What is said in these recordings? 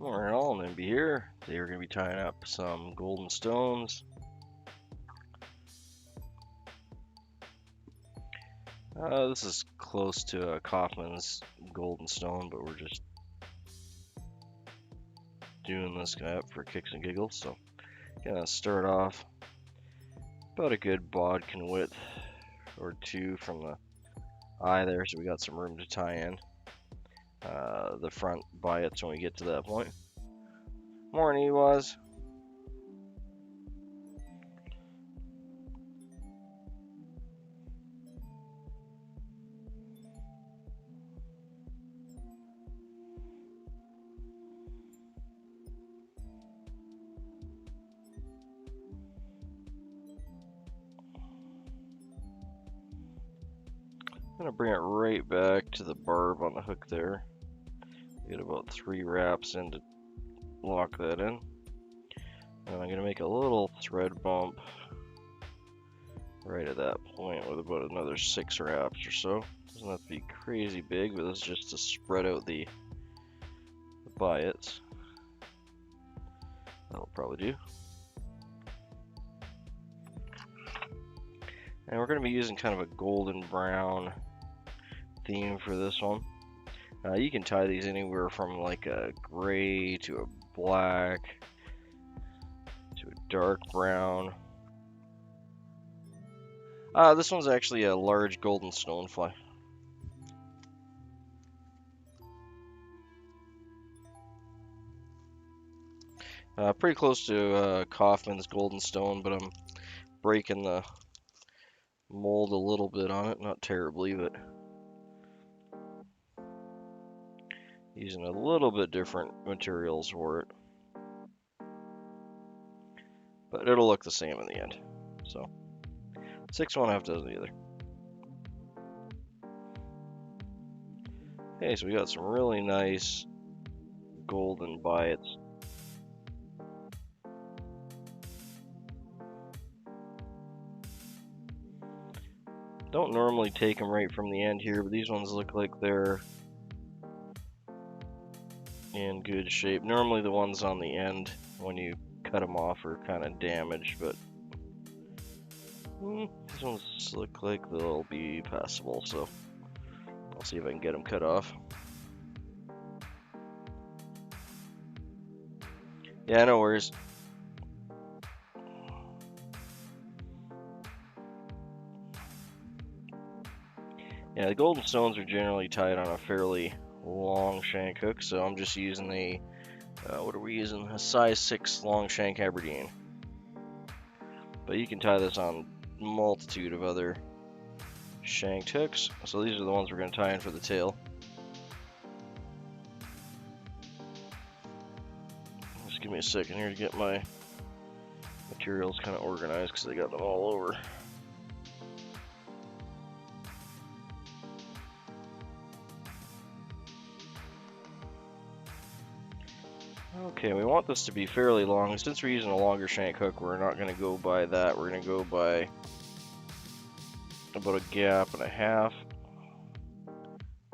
Morning all, Nimby here. Today we're going to be tying up some golden stones. This is close to Kaufman's golden stone, but we're just doing this guy up for kicks and giggles. So, gonna start off about a good bodkin width or two from the eye there, so we got some room to tie in the front biots when we get to that point. Morning, Ewaz. I'm gonna bring it right back to the barb on the hook there. Get about 3 wraps in to lock that in. And I'm gonna make a little thread bump right at that point with about another 6 wraps or so. Doesn't have to be crazy big, but this is just to spread out the biots. That'll probably do. And we're going to be using kind of a golden brown theme for this one. You can tie these anywhere from like a gray to a black to a dark brown. This one's actually a large golden stonefly. Pretty close to Kaufman's golden stone, but I'm breaking the mold a little bit on it, not terribly, but using a little bit different materials for it. But it'll look the same in the end. So 6 one half dozen the other. Okay, so we got some really nice golden biots. Don't normally take them right from the end here, but these ones look like they're in good shape. Normally the ones on the end, when you cut them off, are kind of damaged, but these ones look like they'll be passable, so I'll see if I can get them cut off. Yeah, no worries. Yeah, the golden stones are generally tied on a fairly long shank hook, so I'm just using a, what are we using? A size 6 long shank Aberdeen. But you can tie this on a multitude of other shanked hooks. So these are the ones we're going to tie in for the tail. Just give me a second here to get my materials kind of organized because I got them all over. Okay, we want this to be fairly long. Since we're using a longer shank hook, we're not going to go by that. We're going to go by about a gap and a half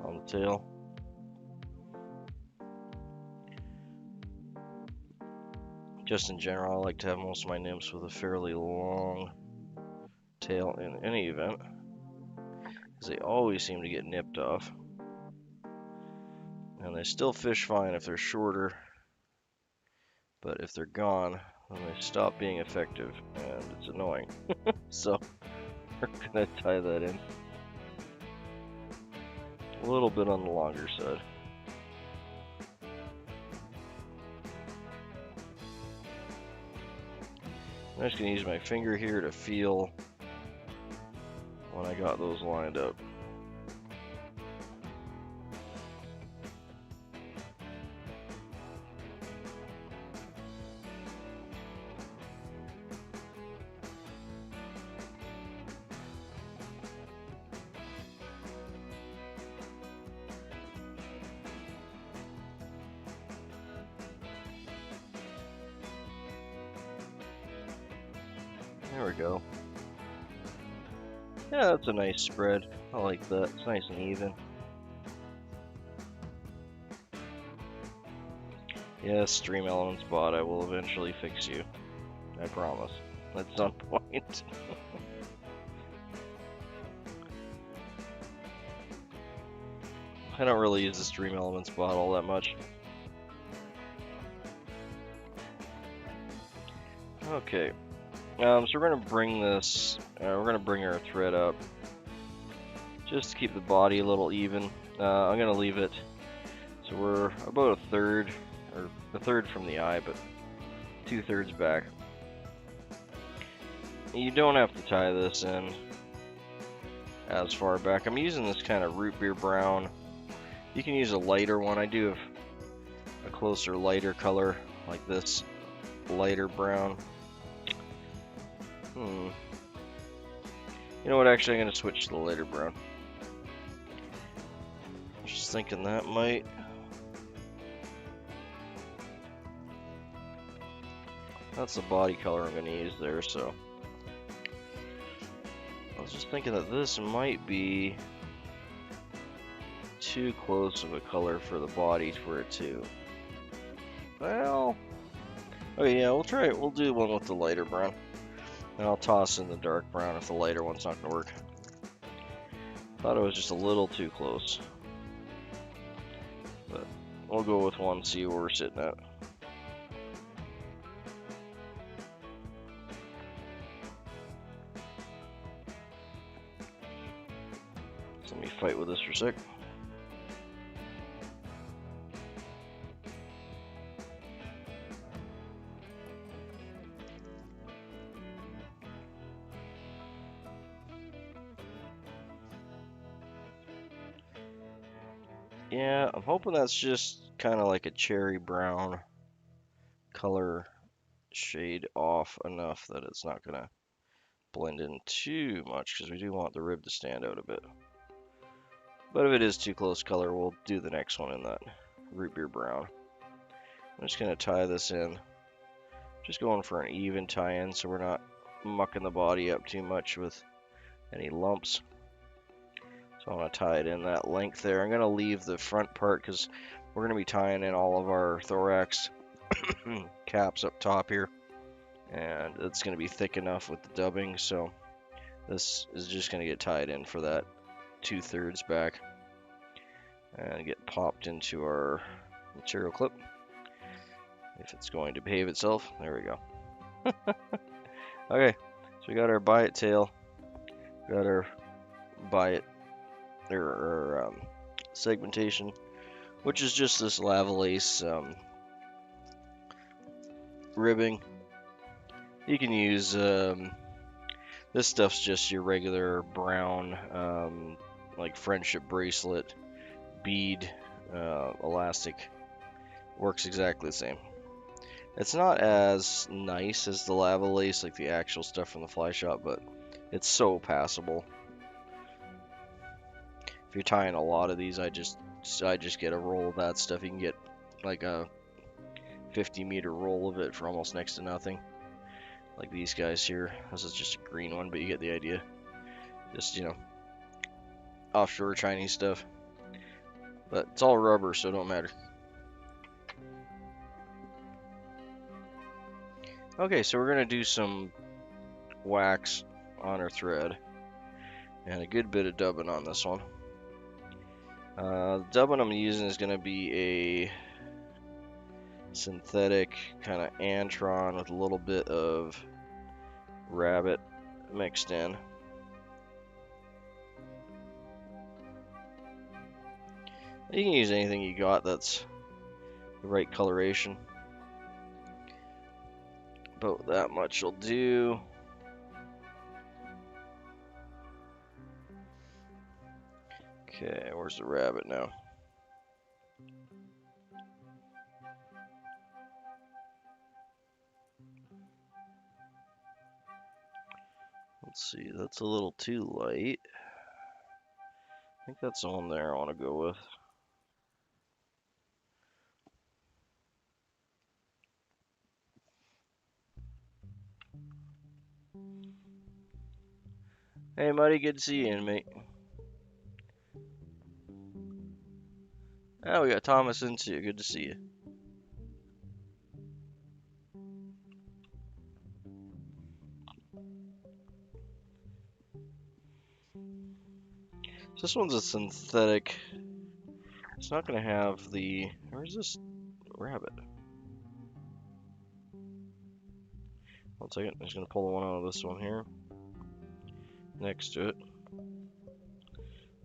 on the tail. Just in general, I like to have most of my nymphs with a fairly long tail in any event, because they always seem to get nipped off. And they still fish fine if they're shorter, but if they're gone, then they stop being effective, and it's annoying. So we're gonna tie that in a little bit on the longer side. I'm just gonna use my finger here to feel when I got those lined up. There we go. Yeah, that's a nice spread. I like that. It's nice and even. Yes, Stream Elements bot, I will eventually fix you. I promise. At some point. I don't really use the Stream Elements bot all that much. Okay. So we're gonna bring this, we're gonna bring our thread up just to keep the body a little even. I'm gonna leave it so we're about a third from the eye, but 2/3 back. You don't have to tie this in as far back. I'm using this kind of root beer brown. You can use a lighter one. I do have a closer, lighter color like this lighter brown. You know what? Actually, I'm gonna switch to the lighter brown. Just thinking that might. That's the body color I'm gonna use there. So I was just thinking that this might be too close of a color for the body for it to. Well, okay, yeah, we'll try it. We'll do one with the lighter brown. And I'll toss in the dark brown if the lighter one's not going to work. Thought it was just a little too close. But we'll go with one, see where we're sitting at. So let me fight with this for a sec. Yeah, I'm hoping that's just kind of like a cherry brown color shade off enough that it's not going to blend in too much, because we do want the rib to stand out a bit. But if it is too close color, we'll do the next one in that root beer brown. I'm just going to tie this in. Just going for an even tie-in so we're not mucking the body up too much with any lumps. So I'm going to tie it in that length there. I'm going to leave the front part because we're going to be tying in all of our thorax caps up top here. And it's going to be thick enough with the dubbing, so this is just going to get tied in for that 2/3 back and get popped into our material clip. If it's going to behave itself, there we go. Okay, so we got our biot tail, got our biot or segmentation, which is just this lavalace ribbing. You can use this stuff's just your regular brown like friendship bracelet bead elastic. Works exactly the same. It's not as nice as the lavalace, like the actual stuff from the fly shop, but it's so passable. If you're tying a lot of these, I just get a roll of that stuff. You can get like a 50-meter roll of it for almost next to nothing. Like these guys here. This is just a green one, but you get the idea. Just, you know, offshore Chinese stuff. But it's all rubber, so it don't matter. Okay, so we're going to do some wax on our thread. And a good bit of dubbing on this one. The dubbing I'm using is going to be a synthetic kind of antron with a little bit of rabbit mixed in. You can use anything you got that's the right coloration. About that much will do. Okay, where's the rabbit now? Let's see, that's a little too light. I think that's the one there I want to go with. Hey, Muddy, good to see you, mate. Oh, we got Thomas in too. Good to see you. This one's a synthetic. It's not going to have the... Where's this rabbit? One second. I'm just going to pull one out of this one here. Next to it.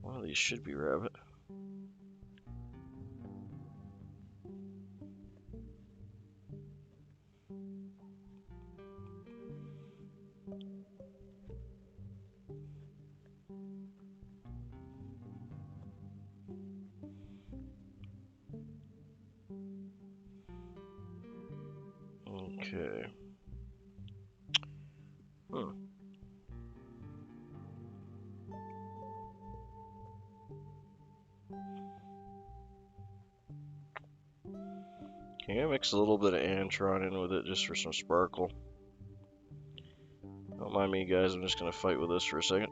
One of these should be rabbit. Okay. Okay, I mix a little bit of Antron in with it just for some sparkle. Don't mind me, guys. I'm just going to fight with this for a second.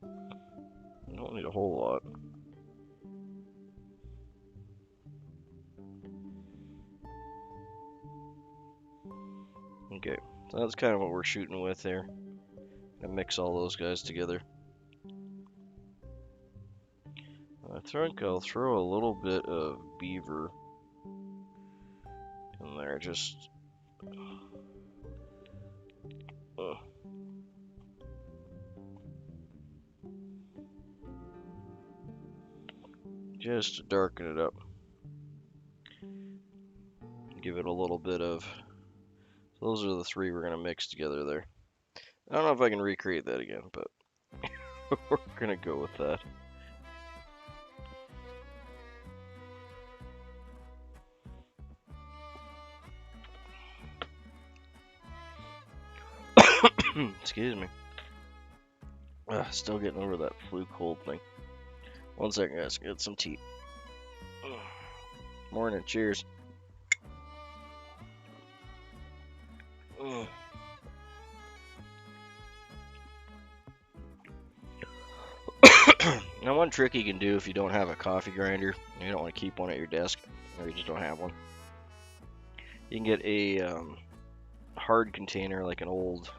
I don't need a whole lot. Okay, so that's kind of what we're shooting with there. And mix all those guys together. I think I'll throw a little bit of beaver in there, just to darken it up. Give it a little bit of... Those are the three we're going to mix together there. I don't know if I can recreate that again, but we're going to go with that. Excuse me. Still getting over that flu cold thing. One second, guys. Get some tea. Morning. Cheers. Now, one trick you can do if you don't have a coffee grinder, you don't want to keep one at your desk, or you just don't have one, you can get a hard container, like an old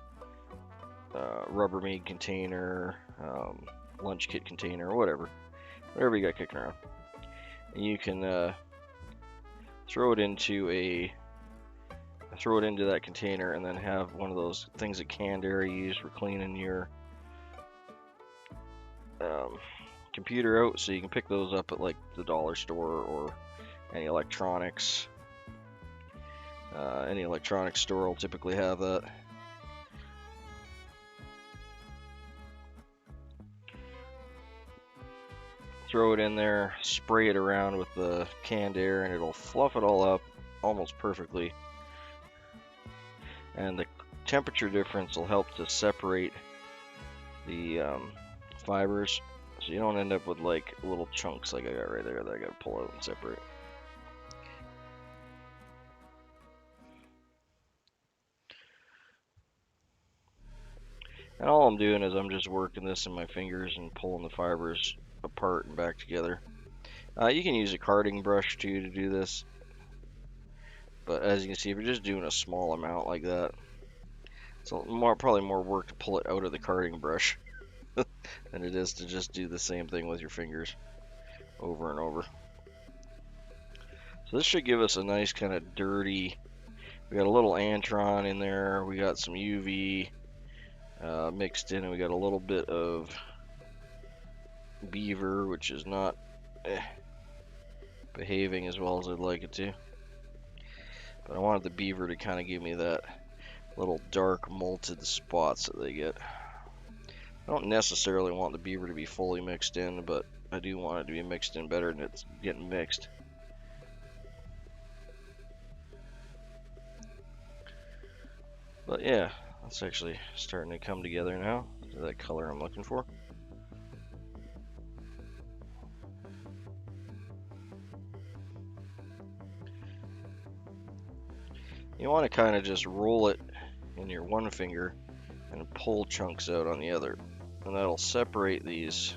Rubbermaid container, lunch kit container, or whatever you got kicking around. And you can throw it into that container, and then have one of those things that canned air you use for cleaning your computer out, so you can pick those up at like the dollar store or any electronics. Any electronics store will typically have that. Throw it in there, spray it around with the canned air, and it'll fluff it all up almost perfectly. And the temperature difference will help to separate the fibers, so you don't end up with like little chunks like I got right there that I got to pull out and separate. And all I'm doing is I'm just working this in my fingers and pulling the fibers apart and back together. You can use a carding brush too to do this, but as you can see, if you're just doing a small amount like that, it's probably more work to pull it out of the carding brush than it is to just do the same thing with your fingers over and over. So this should give us a nice kind of dirty, we got a little Antron in there, we got some UV mixed in, and we got a little bit of beaver, which is not behaving as well as I'd like it to. But I wanted the beaver to kind of give me that little dark molted spots that they get. I don't necessarily want the beaver to be fully mixed in, but I do want it to be mixed in better than it's getting mixed. But yeah, that's actually starting to come together now. That color I'm looking for. You want to kind of just roll it in your one finger and pull chunks out on the other, and that'll separate these.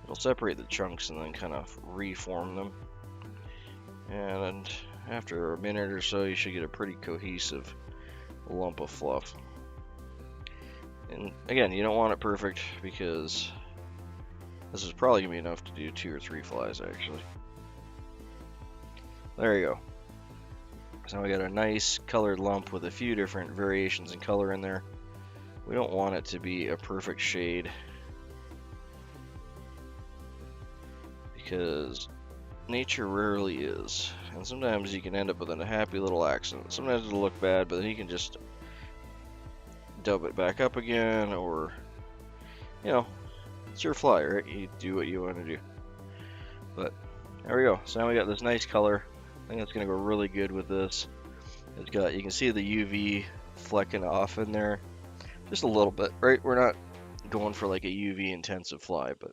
It'll separate the chunks and then kind of reform them. And after a minute or so, you should get a pretty cohesive lump of fluff. And again, you don't want it perfect because this is probably going to be enough to do 2 or 3 flies actually. There you go. So now we got a nice colored lump with a few different variations in color in there. We don't want it to be a perfect shade because nature rarely is. And sometimes you can end up with a happy little accident. Sometimes it'll look bad, but then you can just dub it back up again, or, you know, it's your fly, right? You do what you want to do. But there we go. So now we got this nice color. I think that's going to go really good with this. It's got, you can see the UV flecking off in there just a little bit, right? We're not going for like a UV intensive fly, but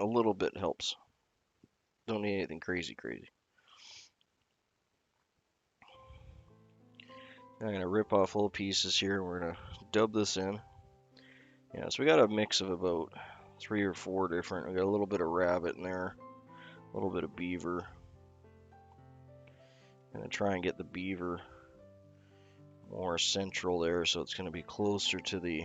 a little bit helps. Don't need anything crazy. I'm going to rip off little pieces here, and we're going to dub this in. Yeah, so we got a mix of about 3 or 4 different. We got a little bit of rabbit in there, a little bit of beaver. I'm going to try and get the beaver more central there, so it's going to be closer to the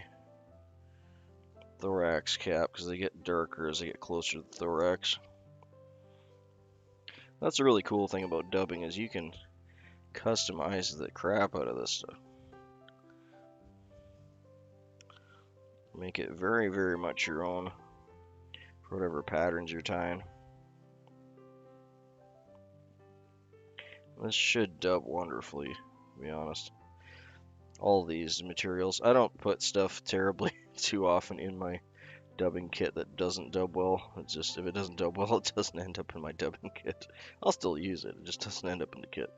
thorax cap, because they get darker as they get closer to the thorax. That's a really cool thing about dubbing, is you can customize the crap out of this stuff. Make it very, very much your own for whatever patterns you're tying. This should dub wonderfully, to be honest. All these materials. I don't put stuff terribly too often in my dubbing kit that doesn't dub well. It's just, if it doesn't dub well, it doesn't end up in my dubbing kit. I'll still use it, it just doesn't end up in the kit.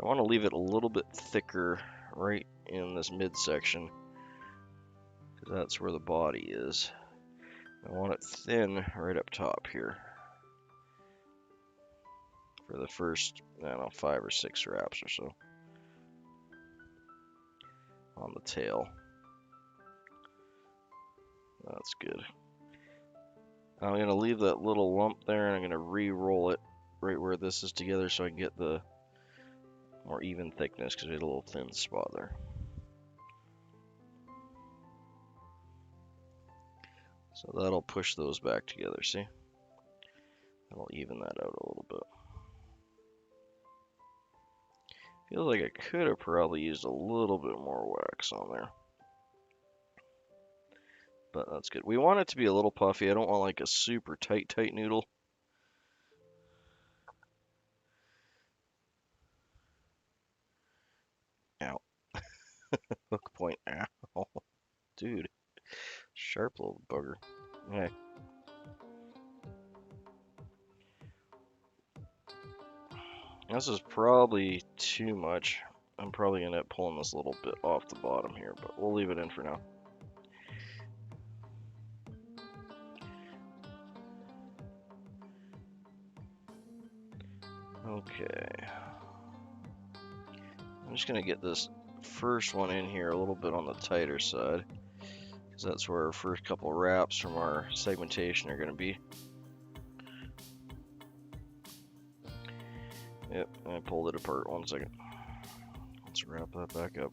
I want to leave it a little bit thicker right in this midsection, because that's where the body is. I want it thin right up top here for the first, I don't know, 5 or 6 wraps or so on the tail. That's good. I'm going to leave that little lump there, and I'm going to re-roll it right where this is together so I can get the more even thickness, because we had a little thin spot there. So that'll push those back together, see? That'll even that out a little bit. Feels like I could have probably used a little bit more wax on there. But that's good. We want it to be a little puffy. I don't want like a super tight noodle. Ow. Hook point. Ow. Dude. Sharp little bugger. Okay. This is probably too much. I'm probably going to end up pulling this a little bit off the bottom here, but we'll leave it in for now. Okay. I'm just going to get this first one in here a little bit on the tighter side, because that's where our first couple wraps from our segmentation are going to be. Yep, I pulled it apart. 1 second. Let's wrap that back up.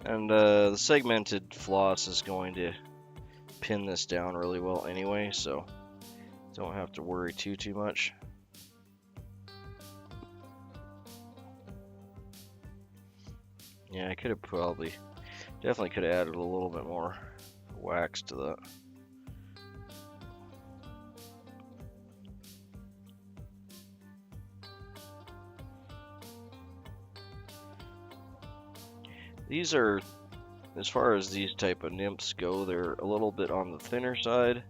And the segmented floss is going to pin this down really well anyway, so don't have to worry too much. Yeah, I could have definitely could have added a little bit more wax to that. These are, as far as these type of nymphs go, they're a little bit on the thinner side.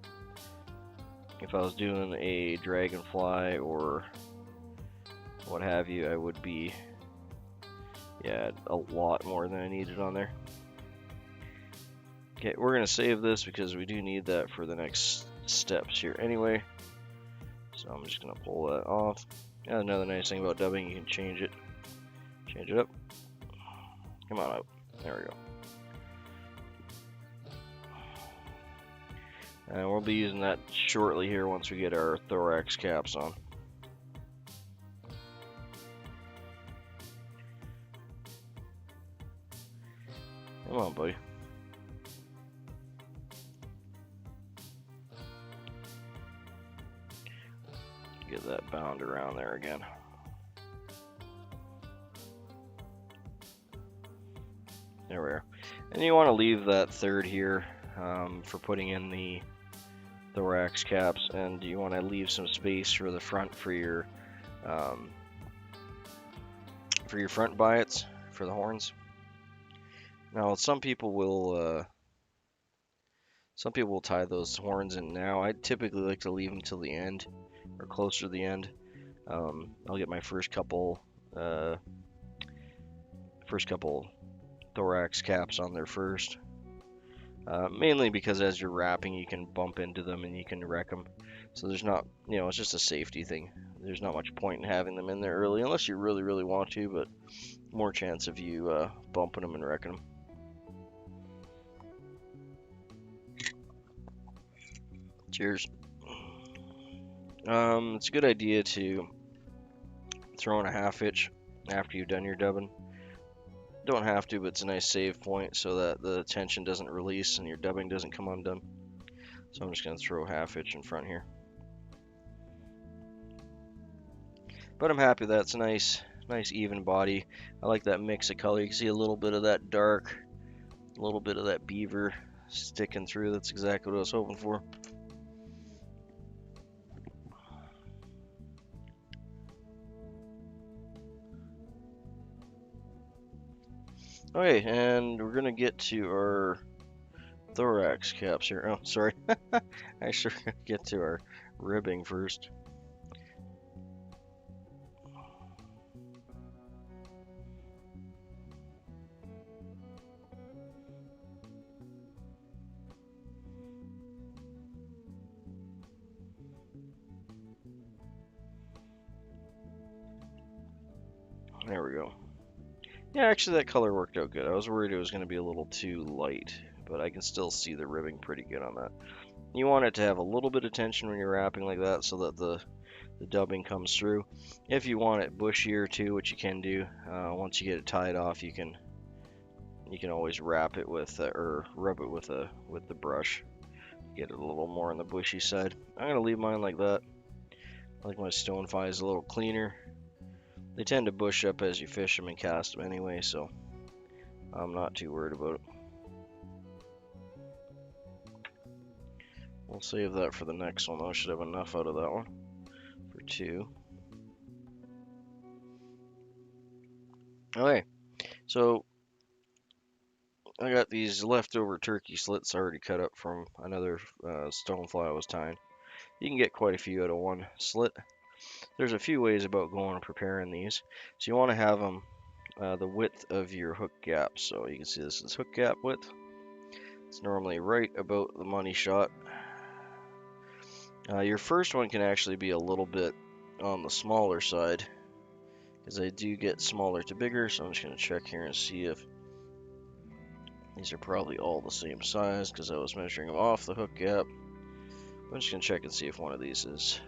If I was doing a dragonfly or what have you, I would be, yeah, a lot more than I needed on there. Okay, we're going to save this because we do need that for the next steps here anyway. So I'm just going to pull that off. Yeah, another nice thing about dubbing, you can change it up. Come on up. There we go. And we'll be using that shortly here once we get our thorax caps on. Come on, buddy. Get that bound around there again. There we are. And you want to leave that third here for putting in the thorax caps, and you want to leave some space for the front for your front biots for the horns. Now, some people will tie those horns in now. I typically like to leave them till the end or closer to the end. I'll get my first couple thorax caps on there first. Mainly because as you're wrapping, you can bump into them and you can wreck them. So there's not, it's just a safety thing. There's not much point in having them in there early unless you really, really want to, but more chance of you bumping them and wrecking them. Cheers. It's a good idea to throw in a half hitch after you've done your dubbing. Don't have to, but it's a nice save point so that the tension doesn't release and your dubbing doesn't come undone. So I'm just going to throw a half hitch in front here. But I'm happy that it's a nice even body. I like that mix of color. You can see a little bit of that dark, a little bit of that beaver sticking through. That's exactly what I was hoping for. Okay, and we're gonna get to our thorax caps here. Oh, sorry. Actually, we're gonna get to our ribbing first. There we go. Yeah, actually that color worked out good. I was worried it was going to be a little too light, but I can still see the ribbing pretty good on that. You want it to have a little bit of tension when you're wrapping like that so that the dubbing comes through. If you want it bushier too, which you can do, once you get it tied off, you can always wrap it with or rub it with the brush. Get it a little more on the bushy side. I'm gonna leave mine like that. I like my stoneflies a little cleaner. They tend to bush up as you fish them and cast them anyway, so I'm not too worried about it. We'll save that for the next one though. I should have enough out of that one for 2. Okay, so I got these leftover turkey slits already cut up from another stonefly I was tying. You can get quite a few out of one slit. There's a few ways about going and preparing these. So you want to have them the width of your hook gap. So you can see this is hook gap width. It's normally right about the money shot. Your first one can actually be a little bit on the smaller side because they do get smaller to bigger. So I'm just going to check here and see if these are probably all the same size because I was measuring them off the hook gap. I'm just going to check and see if one of these is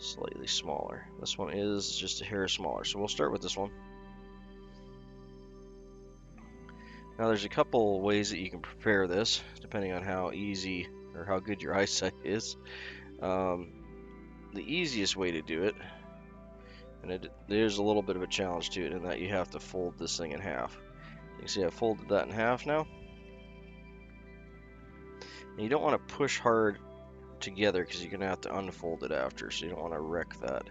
slightly smaller. This one is just a hair smaller, so we'll start with this one. Now there's a couple ways that you can prepare this depending on how easy or how good your eyesight is. The easiest way to do it, and there's a little bit of a challenge to it in that you have to fold this thing in half. You can see I folded that in half now. And you don't want to push hard together because you're going to have to unfold it after, so you don't want to wreck that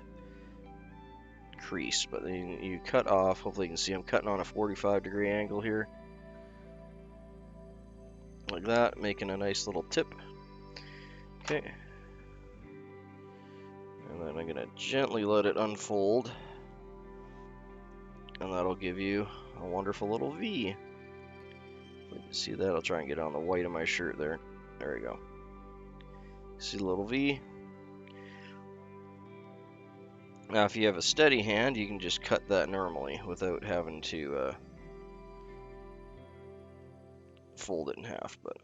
crease. But then you cut off, hopefully you can see I'm cutting on a 45-degree angle here. Like that, making a nice little tip. Okay. And then I'm going to gently let it unfold. And that'll give you a wonderful little V. If you can see that, I'll try and get on the white of my shirt there. There we go. See the little V? Now if you have a steady hand, you can just cut that normally without having to fold it in half. But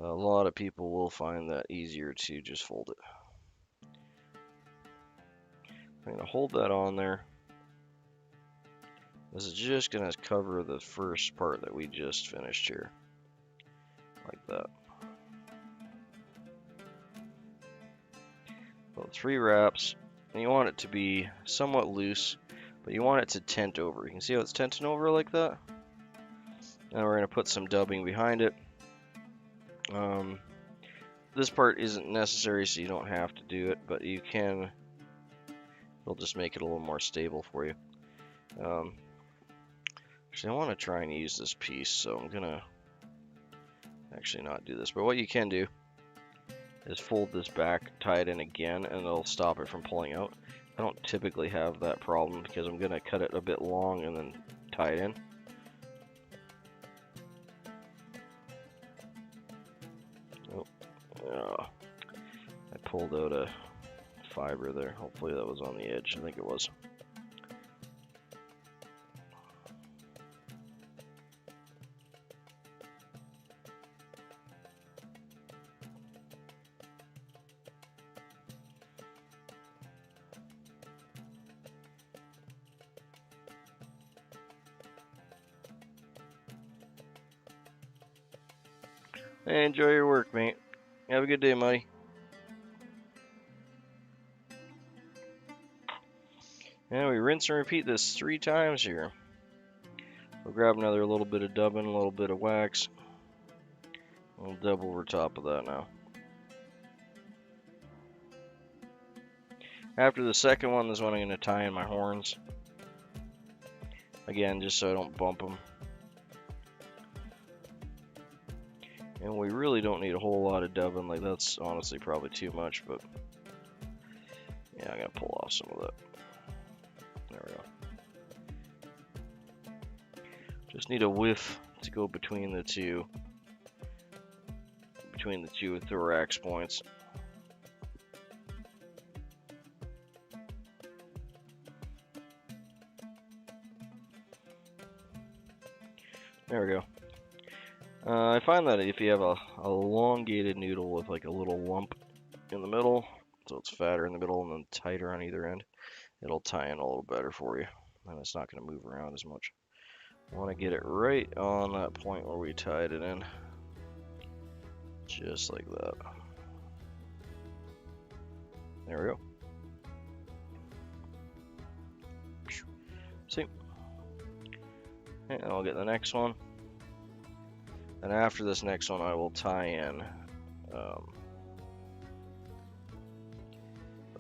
A lot of people will find that easier to just fold it. I'm going to hold that on there. This is just going to cover the first part that we just finished here, like that. So 3 wraps, and you want it to be somewhat loose, but you want it to tent over. You can see how it's tenting over like that? Now we're going to put some dubbing behind it. This part isn't necessary, so you don't have to do it, but you can. It'll just make it a little more stable for you. Actually, I want to try and use this piece, so I'm going to actually not do this. But what you can do is fold this back, tie it in again, and it'll stop it from pulling out. I don't typically have that problem because I'm going to cut it a bit long and then tie it in. Oh, I pulled out a fiber there. Hopefully that was on the edge. I think it was. Hey, enjoy your work, mate. Have a good day, Muddy. And we rinse and repeat this 3 times here. We'll grab another little bit of dubbing, a little bit of wax. We'll dub over top of that now. After the second one, this is when I'm going to tie in my horns. Again, just so I don't bump them. And we really don't need a whole lot of dubbing. Like, that's honestly probably too much, but yeah, I'm going to pull off some of that. There we go. Just need a whiff to go between the two thorax points. There we go. I find that if you have a elongated noodle with like a little lump in the middle, so it's fatter in the middle and then tighter on either end, it'll tie in a little better for you, and it's not going to move around as much. I want to get it right on that point where we tied it in, just like that. There we go. See? And I'll get the next one. And after this next one, I will tie in the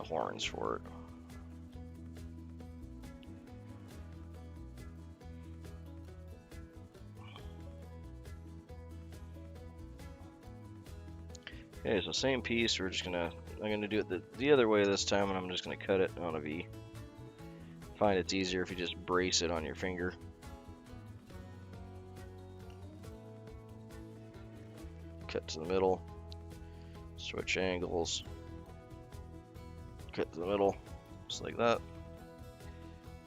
horns for it. Okay, so same piece. I'm gonna do it the other way this time, and I'm just gonna cut it on a V. Find it's easier if you just brace it on your finger. Cut to the middle, switch angles, cut to the middle, just like that.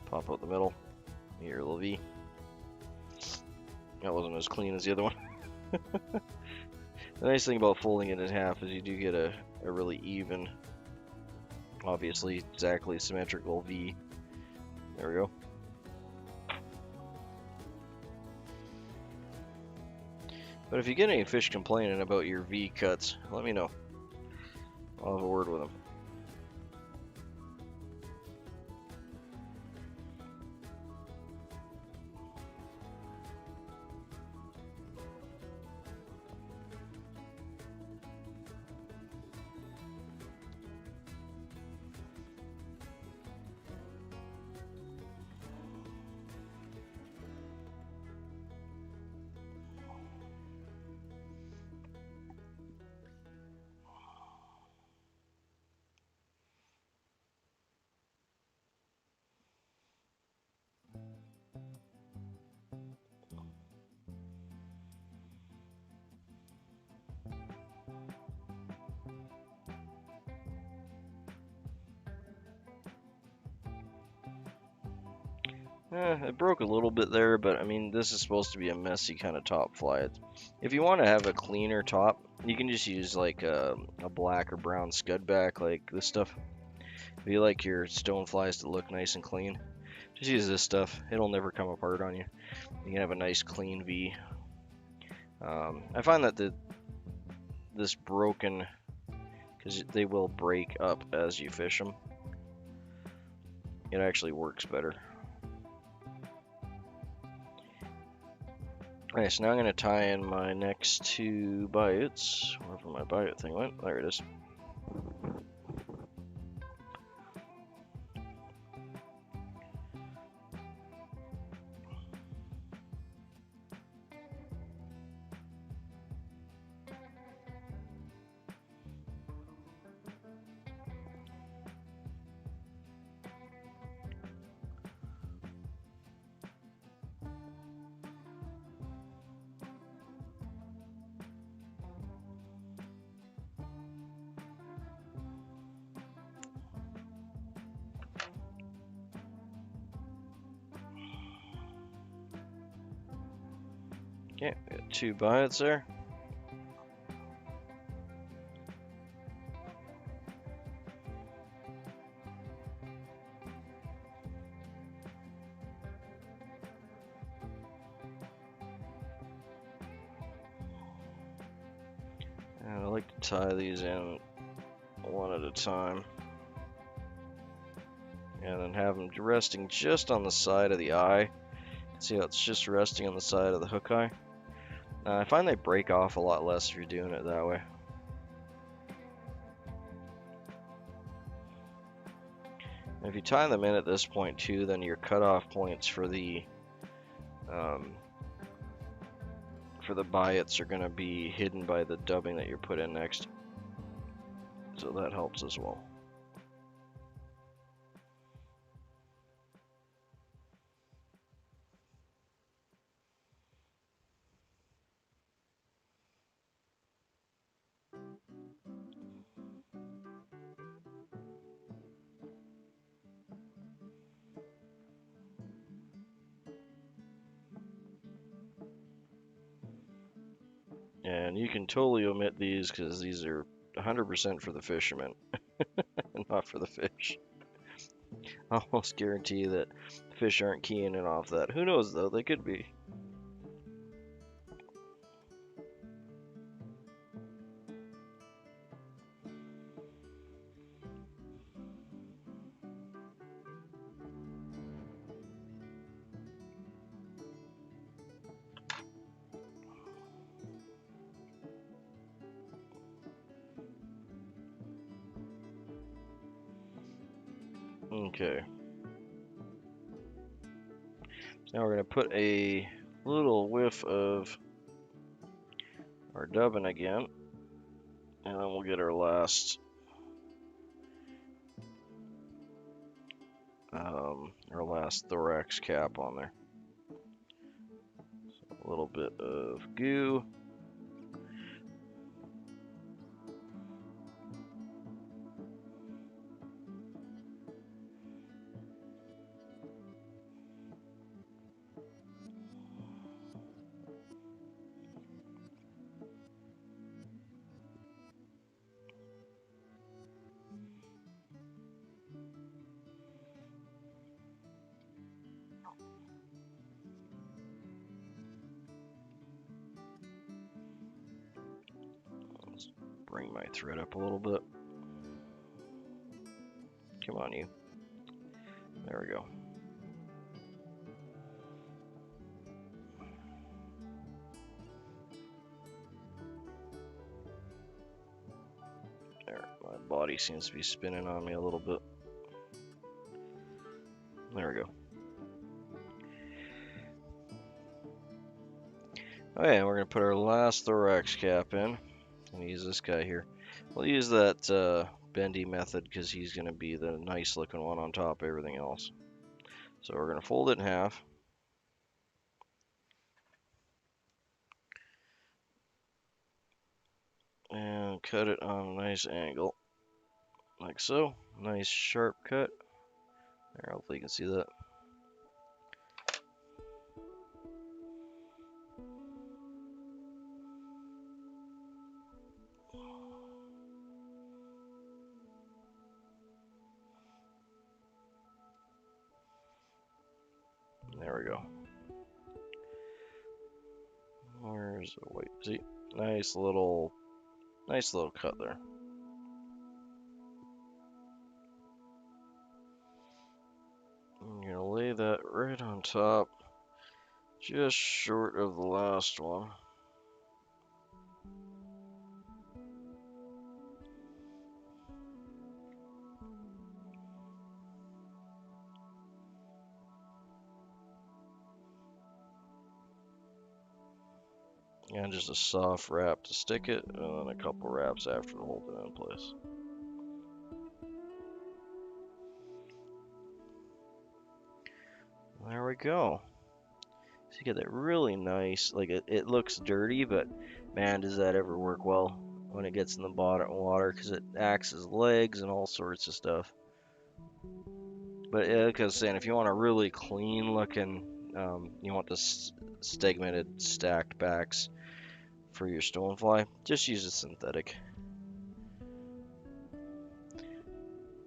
Pop out the middle, your little V. That wasn't as clean as the other one. The nice thing about folding it in half is you do get a really even, obviously exactly symmetrical V. There we go. But if you get any fish complaining about your V cuts, let me know. I'll have a word with them. It broke a little bit there, but I mean, this is supposed to be a messy kind of top fly. If you want to have a cleaner top, You can just use like a black or brown scud back, like this stuff. If you like your stoneflies to look nice and clean, just use this stuff. It'll never come apart on you. You can have a nice clean V. I find that this broken, because they will break up as you fish them, it actually works better. Alright, so now I'm going to tie in my next 2 bites. Wherever my bite thing went. There it is. Okay, got 2 bites there. And I like to tie these in one at a time. And then have them resting just on the side of the eye. See how it's just resting on the side of the hook eye? I find they break off a lot less if you're doing it that way. And if you tie them in at this point too, then your cutoff points for the biots are going to be hidden by the dubbing that you put in next. So that helps as well. And you can totally omit these because these are 100% for the fishermen and not for the fish. I almost guarantee that fish aren't keying in off that. Who knows though, they could be. Okay. So now we're going to put a little whiff of our dubbing again. And then we'll get our last thorax cap on there. So a little bit of goo. Let's bring my thread up a little bit. Come on, you. There we go. There, my body seems to be spinning on me a little bit. There we go. Okay, we're going to put our last thorax cap in. I'm going to use this guy here. We'll use that bendy method because he's going to be the nice looking one on top of everything else. So we're going to fold it in half. And cut it on a nice angle. Like so. Nice sharp cut. There, hopefully you can see that. There we go. Where's the white? See, nice little cut there. I'm gonna lay that right on top, just short of the last one. And just a soft wrap to stick it, and then a couple wraps after to hold it in place. There we go. So you get that really nice, like it looks dirty, but man, does that ever work well when it gets in the bottom water, because it acts as legs and all sorts of stuff. But like I was saying, if you want a really clean looking, you want the segmented stacked backs for your stonefly, just use a synthetic.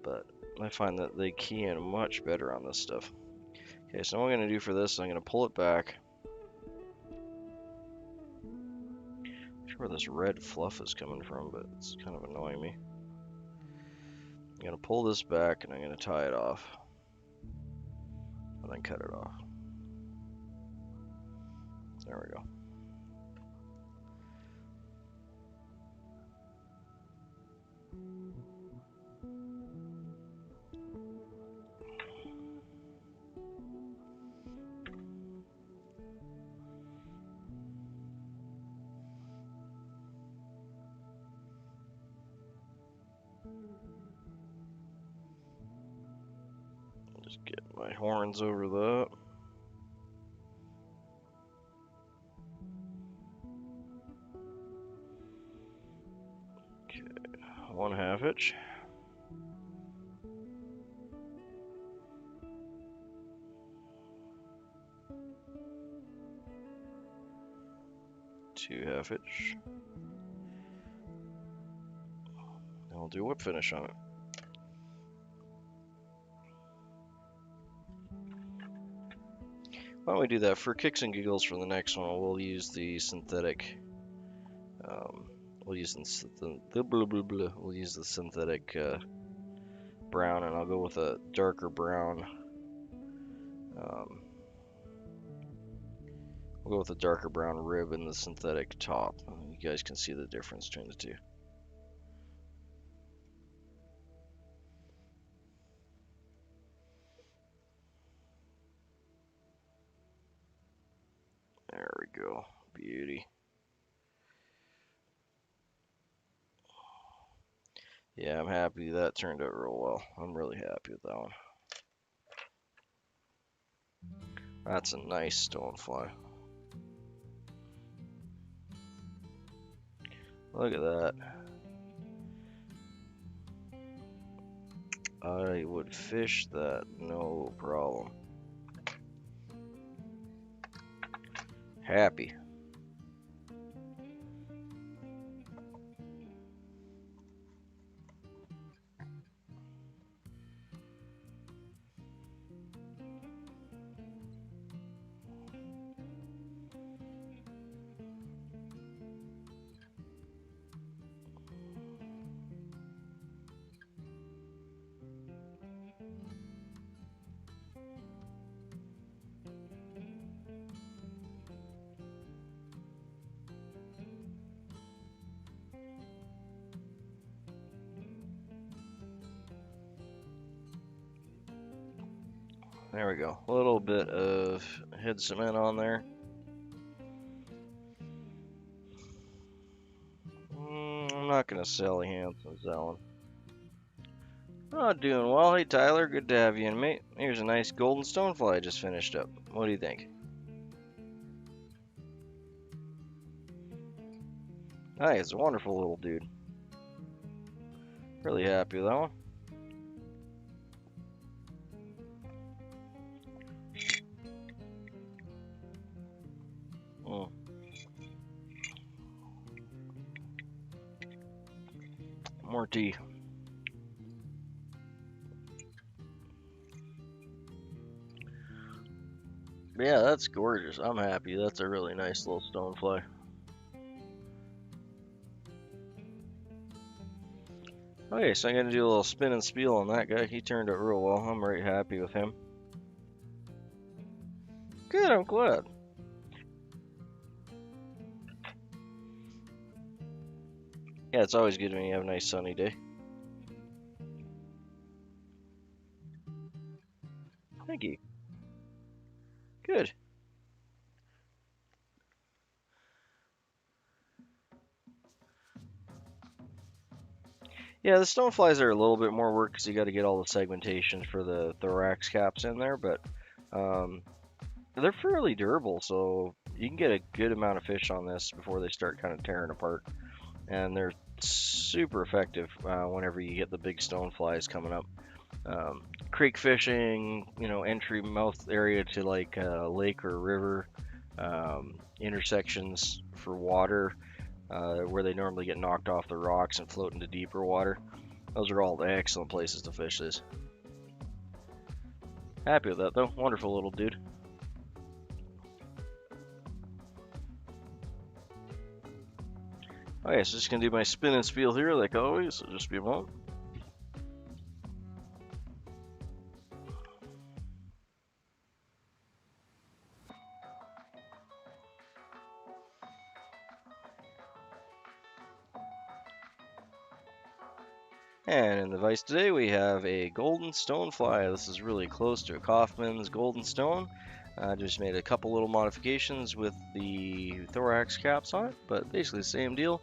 But I find that they key in much better on this stuff. Okay, so what I'm going to do for this, I'm going to pull it back. Not sure where this red fluff is coming from, but it's kind of annoying me. I'm going to pull this back and I'm going to tie it off. And then cut it off. There we go. Just get my horns over that. Okay, 1/2 inch. Two 1/2 inch. And we'll do whip finish on it. Why don't we do that for kicks and giggles? For the next one, we'll use the synthetic. We'll use the synthetic brown, and I'll go with a darker brown. We'll go with a darker brown rib in the synthetic top. You guys can see the difference between the two. There we go. Beauty. Yeah, I'm happy that turned out real well. I'm really happy with that one. That's a nice stonefly. Look at that. I would fish that, no problem. Happy. There we go. A little bit of head cement on there. I'm not gonna Sally Hansen's that one. Oh, doing well. Hey Tyler, good to have you in, mate. Here's a nice golden stonefly I just finished up. What do you think? Hi, it's a wonderful little dude. Really happy with that one. More tea. Yeah, that's gorgeous. I'm happy. That's a really nice little stonefly. Okay, so I'm gonna do a little spin and spiel on that guy. He turned out real well. I'm right happy with him. Good, I'm glad. Yeah, it's always good when you have a nice sunny day. Thank you. Good. Yeah, the stoneflies are a little bit more work because you got to get all the segmentation for the thorax caps in there, but um, they're fairly durable, so you can get a good amount of fish on this before they start kind of tearing apart. And they're super effective whenever you get the big stoneflies coming up. Creek fishing, entry mouth area to like a lake or river, intersections for water where they normally get knocked off the rocks and float into deeper water. Those are all excellent places to fish this. Happy with that though. Wonderful little dude. Okay, so just gonna do my spin and spiel here like always, so just be a moment. And in the vise today we have a golden stonefly. This is really close to a Kaufman's golden stone. I just made a couple little modifications with the thorax caps on it, but basically the same deal.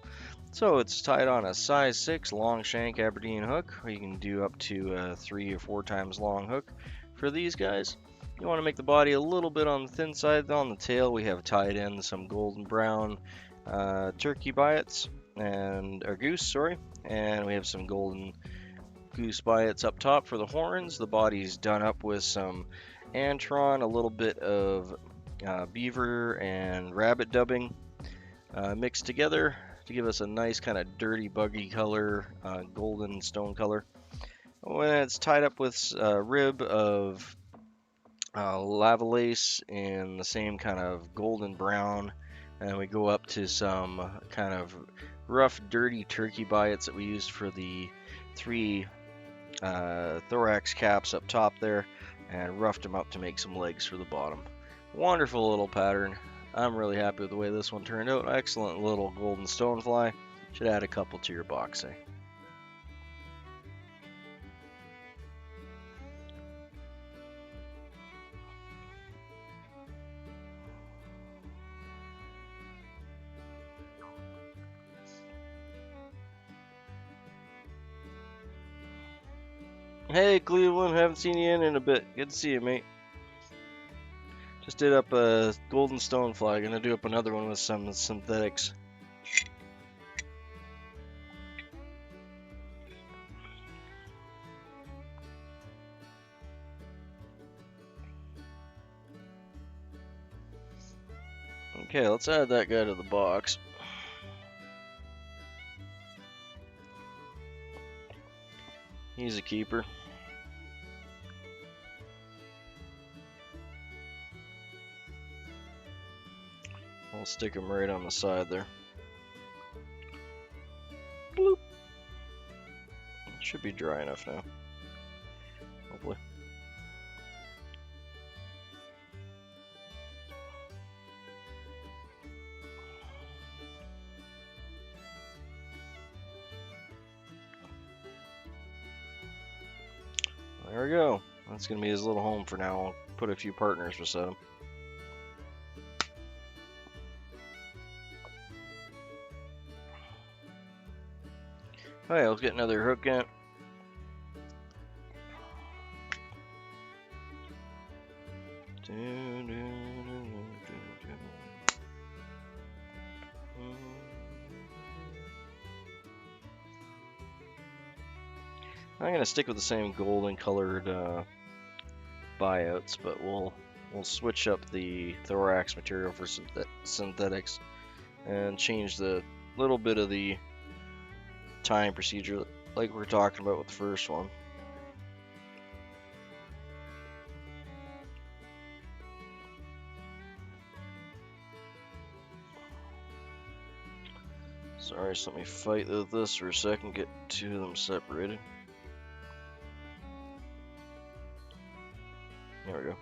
So it's tied on a size 6 long shank Aberdeen hook. You can do up to a 3 or 4 times long hook for these guys. You want to make the body a little bit on the thin side. On the tail we have tied in some golden brown turkey biots or goose, sorry, and we have some golden goose biots up top for the horns. The body's done up with some antron, a little bit of beaver and rabbit dubbing mixed together to give us a nice kind of dirty buggy color, golden stone color. When it's tied up with a rib of lava lace in the same kind of golden brown, and we go up to some kind of rough dirty turkey biots that we used for the 3 thorax caps up top there, and roughed them up to make some legs for the bottom. Wonderful little pattern. I'm really happy with the way this one turned out. Excellent little golden stonefly. Should add a couple to your box, eh? Hey Cleveland, haven't seen you in a bit. Good to see you, mate. Just did up a golden stonefly. Gonna do up another one with some synthetics. Okay, let's add that guy to the box. He's a keeper. I'll stick him right on the side there. Bloop. It should be dry enough now. Hopefully. There we go. That's gonna be his little home for now. I'll put a few partners beside him. Alright, let's get another hook in. I'm gonna stick with the same golden colored buyouts, but we'll switch up the thorax material for synthetics and change the little bit of the tying procedure like we're talking about with the first one. Alright, so let me fight with this for a second, get two of them separated. There we go.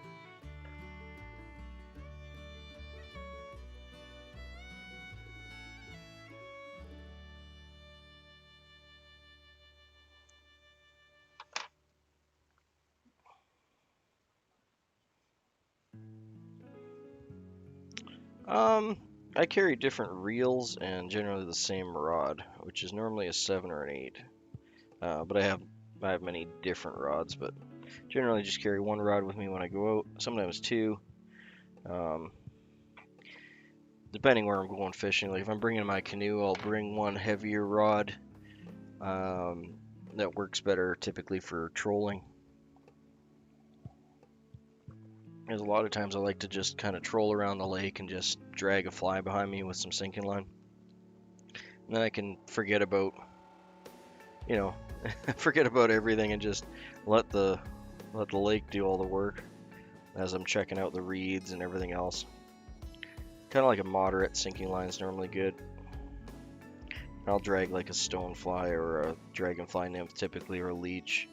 I carry different reels and generally the same rod, which is normally a 7 or an 8. But I have many different rods, but generally just carry one rod with me when I go out. Sometimes two, depending where I'm going fishing. Like if I'm bringing my canoe, I'll bring one heavier rod that works better typically for trolling. Because a lot of times I like to just kind of troll around the lake and just drag a fly behind me with some sinking line. And then I can forget about, forget about everything and just let the lake do all the work as I'm checking out the reeds and everything else. Kind of like a moderate sinking line is normally good. I'll drag like a stonefly or a dragonfly nymph typically, or a leech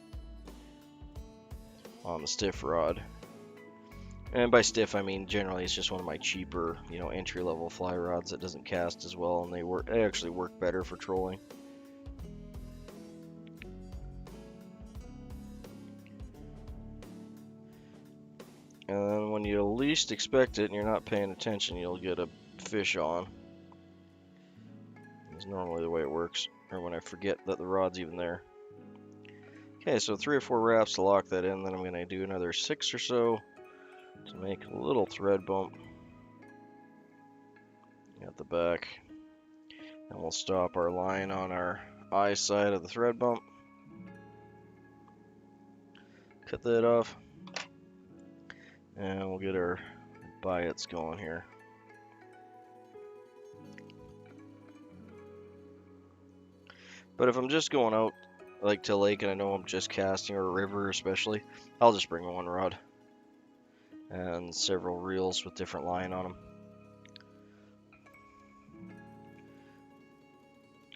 on the stiff rod. And by stiff, I mean generally it's just one of my cheaper, entry-level fly rods that doesn't cast as well, and they actually work better for trolling. And then when you least expect it and you're not paying attention, you'll get a fish on. That's normally the way it works, or when I forget that the rod's even there. Okay, so 3 or 4 wraps to lock that in, then I'm going to do another 6 or so to make a little thread bump at the back. And we'll stop our line on our eye side of the thread bump. Cut that off. And we'll get our biots going here. But if I'm just going out like to a lake and I know I'm just casting, or a river especially, I'll just bring one rod and several reels with different line on them.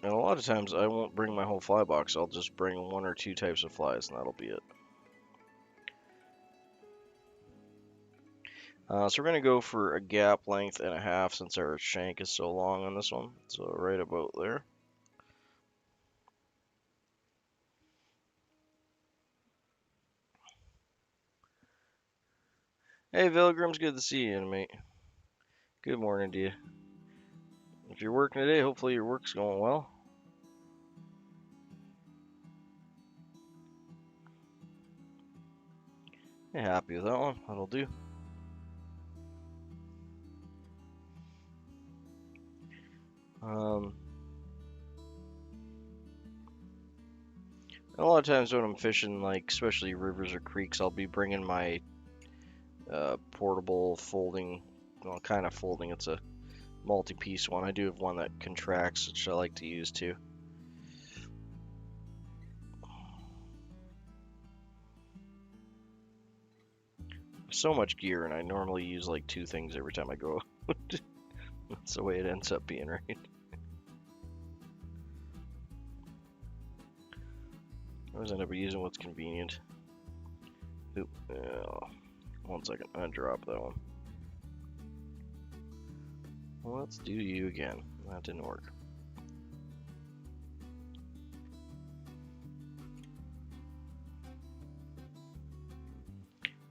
And a lot of times I won't bring my whole fly box, I'll just bring 1 or 2 types of flies and that'll be it. So we're going to go for a gap length and a half since our shank is so long on this one. So right about there. Hey Vilgrim's, good to see you, mate. Good morning to you. If you're working today, hopefully your work's going well. Yeah, happy with that one. That'll do. A lot of times when I'm fishing, like especially rivers or creeks, I'll be bringing my portable folding, well, kind of folding. It's a multi-piece one. I do have one that contracts, which I like to use too. So much gear, and I normally use like 2 things every time I go out. That's the way it ends up being, right? I always end up using what's convenient. Oop, 1 second, I dropped that one. Well, let's do you again. That didn't work.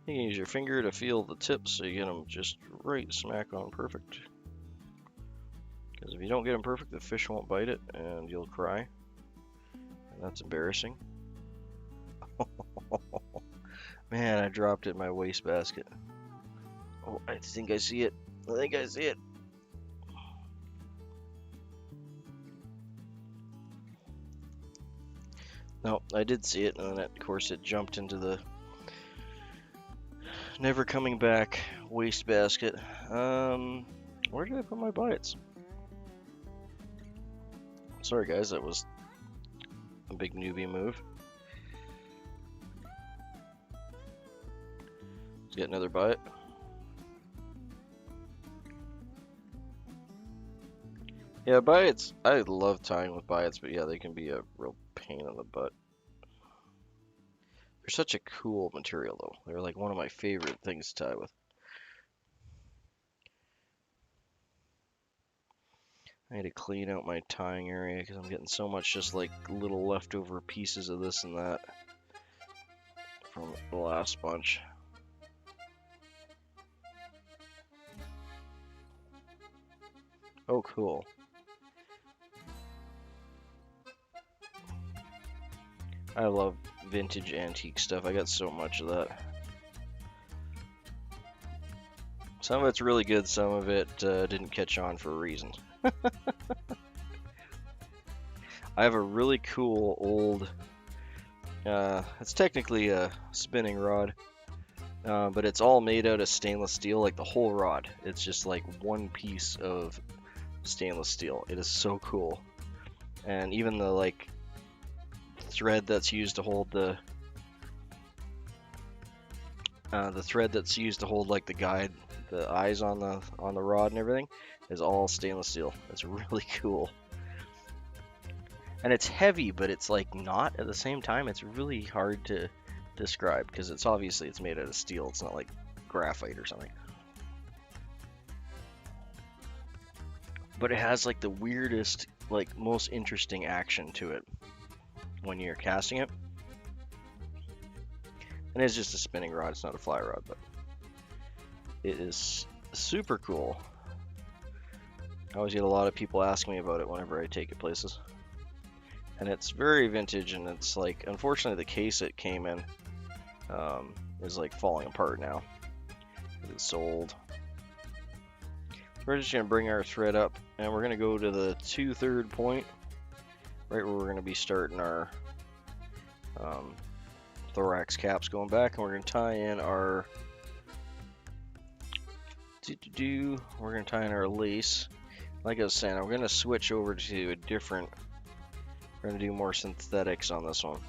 You can use your finger to feel the tips so you get them just right smack on perfect. Because if you don't get them perfect, the fish won't bite it and you'll cry. And that's embarrassing. Man, I dropped it in my wastebasket. Oh, I think I see it. I think I see it. No, I did see it, and then of course it jumped into the never coming back wastebasket. Where did I put my bites? Sorry guys, that was a big newbie move. Let's get another bite. Yeah, bites. I love tying with bites, but yeah, they can be a real pain in the butt. They're such a cool material, though. They're like one of my favorite things to tie with. I need to clean out my tying area because I'm getting so much just like little leftover pieces of this and that from the last bunch. Oh, cool. I love vintage antique stuff. I got so much of that. Some of it's really good, some of it didn't catch on for a reason. I have a really cool old, it's technically a spinning rod, but it's all made out of stainless steel, like the whole rod. It's just like one piece of stainless steel. It is so cool. And even the like thread that's used to hold the thread that's used to hold like the guide, the eyes on the rod and everything, is all stainless steel. It's really cool. And it's heavy, but it's like not at the same time. It's really hard to describe because it's obviously it's made out of steel. It's not like graphite or something. But it has like the weirdest, like most interesting action to it when you're casting it. And it's just a spinning rod. It's not a fly rod, but it is super cool. I always get a lot of people ask me about it whenever I take it places. And it's very vintage, and it's like, unfortunately, the case it came in is like falling apart now because it's so old. We're just gonna bring our thread up, and we're gonna go to the 2/3 point, right where we're gonna be starting our thorax caps going back, and we're gonna tie in our we're gonna tie in our lace. Like I was saying, we're gonna switch over to a different. We're gonna do more synthetics on this one.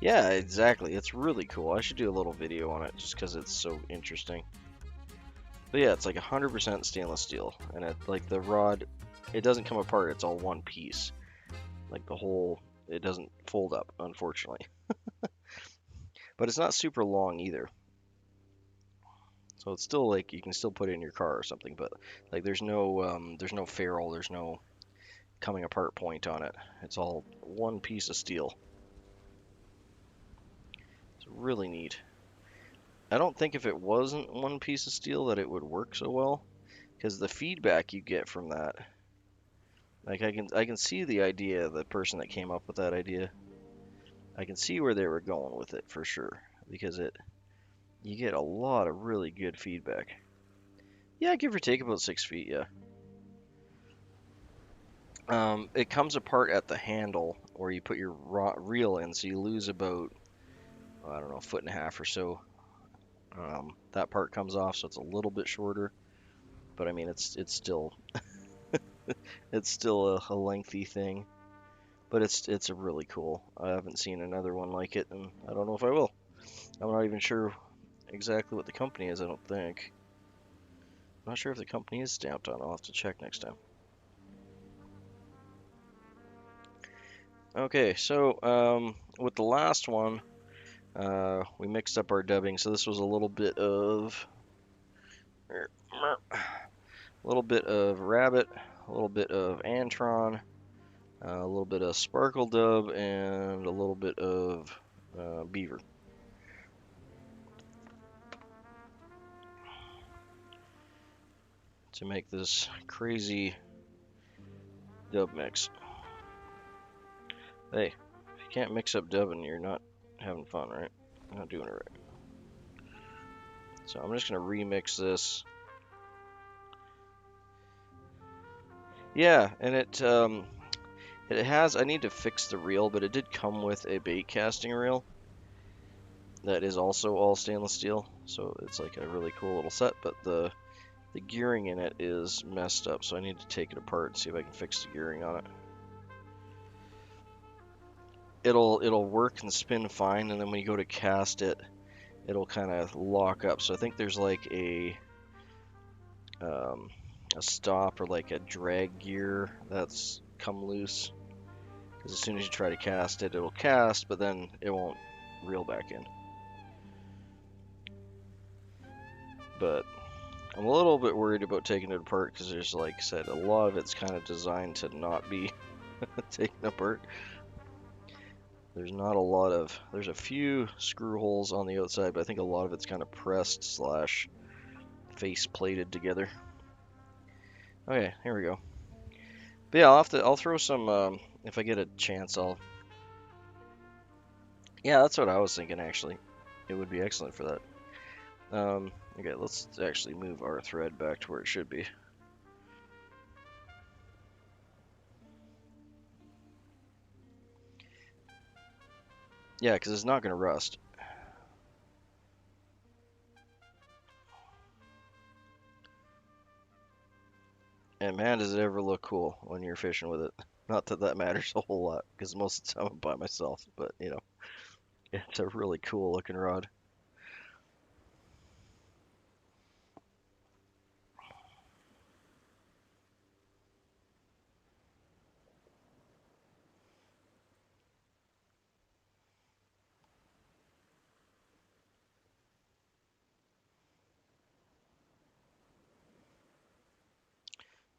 Yeah, exactly. It's really cool. I should do a little video on it just because it's so interesting. But yeah, it's like 100% stainless steel, and it like the rod, it doesn't come apart. It's all one piece. Like the whole, it doesn't fold up, unfortunately. But it's not super long either. So it's still like you can still put it in your car or something. But like there's no ferrule, there's no coming apart point on it. It's all one piece of steel. It's really neat. I don't think if it wasn't one piece of steel that it would work so well, because the feedback you get from that, like I can see the idea, the person that came up with that idea. I can see where they were going with it for sure, because you get a lot of really good feedback. Yeah, give or take about 6 feet. Yeah. It comes apart at the handle where you put your reel in, so you lose about, I don't know, a foot and a half or so. That part comes off, so it's a little bit shorter, but I mean it's still it's still a lengthy thing. But it's a really cool. I haven't seen another one like it, and I don't know if I will. I'm not even sure exactly what the company is. I don't think. I'm not sure if the company is stamped on. I'll have to check next time. Okay, so with the last one, we mixed up our dubbing. So this was a little bit of rabbit, a little bit of antron, a little bit of sparkle dub, and a little bit of beaver. To make this crazy dub mix. Hey, if you can't mix up dubbing, you're not having fun, right? You're not doing it right. So I'm just gonna remix this. Yeah, and it has. I need to fix the reel, but it did come with a bait casting reel that is also all stainless steel. So it's like a really cool little set, but the gearing in it is messed up, so I need to take it apart and see if I can fix the gearing on it. It'll work and spin fine, and then when you go to cast it, it'll kind of lock up. So I think there's like a a stop or like a drag gear that's come loose. Because as soon as you try to cast it, it'll cast, but then it won't reel back in. But I'm a little bit worried about taking it apart because there's, like I said, a lot of it's kind of designed to not be taken apart. There's not a lot of, there's a few screw holes on the outside, but I think a lot of it's kind of pressed slash face plated together. Okay, here we go. But yeah, I'll throw some, if I get a chance, yeah, that's what I was thinking actually. It would be excellent for that. Okay, let's actually move our thread back to where it should be. Yeah, because it's not going to rust. And man, does it ever look cool when you're fishing with it. Not that that matters a whole lot, because most of the time I'm by myself, but you know, it's a really cool looking rod.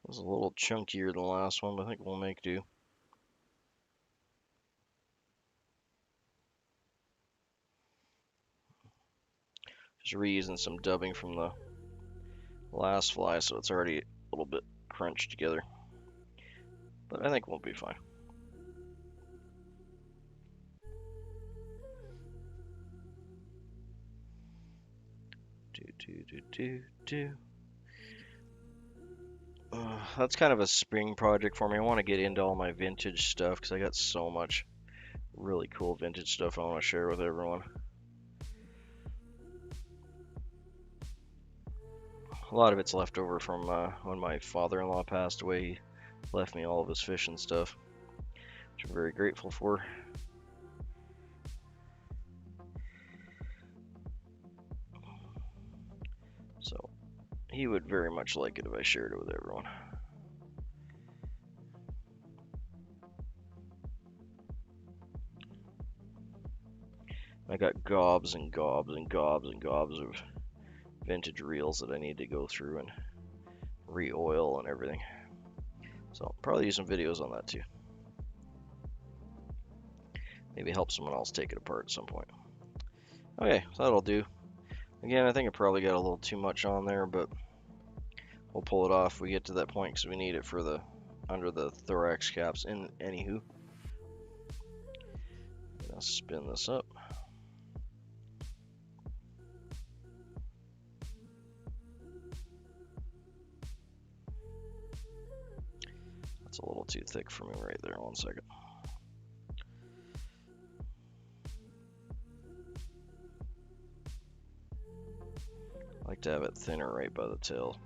It was a little chunkier than the last one, but I think we'll make do. Just reusing some dubbing from the last fly, so it's already a little bit crunched together. But I think we'll be fine. That's kind of a spring project for me. I want to get into all my vintage stuff because I got so much really cool vintage stuff I want to share with everyone. A lot of it's left over from when my father-in-law passed away. He left me all of his fishing stuff, which I'm very grateful for. So he would very much like it if I shared it with everyone. I got gobs and gobs and gobs and gobs of vintage reels that I need to go through and re-oil and everything. So I'll probably do some videos on that too. Maybe help someone else take it apart at some point. Okay, so that'll do. Again, I think I probably got a little too much on there, but we'll pull it off if we get to that point because we need it for the under the thorax caps. Anywho, I'll spin this up. That's a little too thick for me right there. 1 second. I like to have it thinner right by the tail.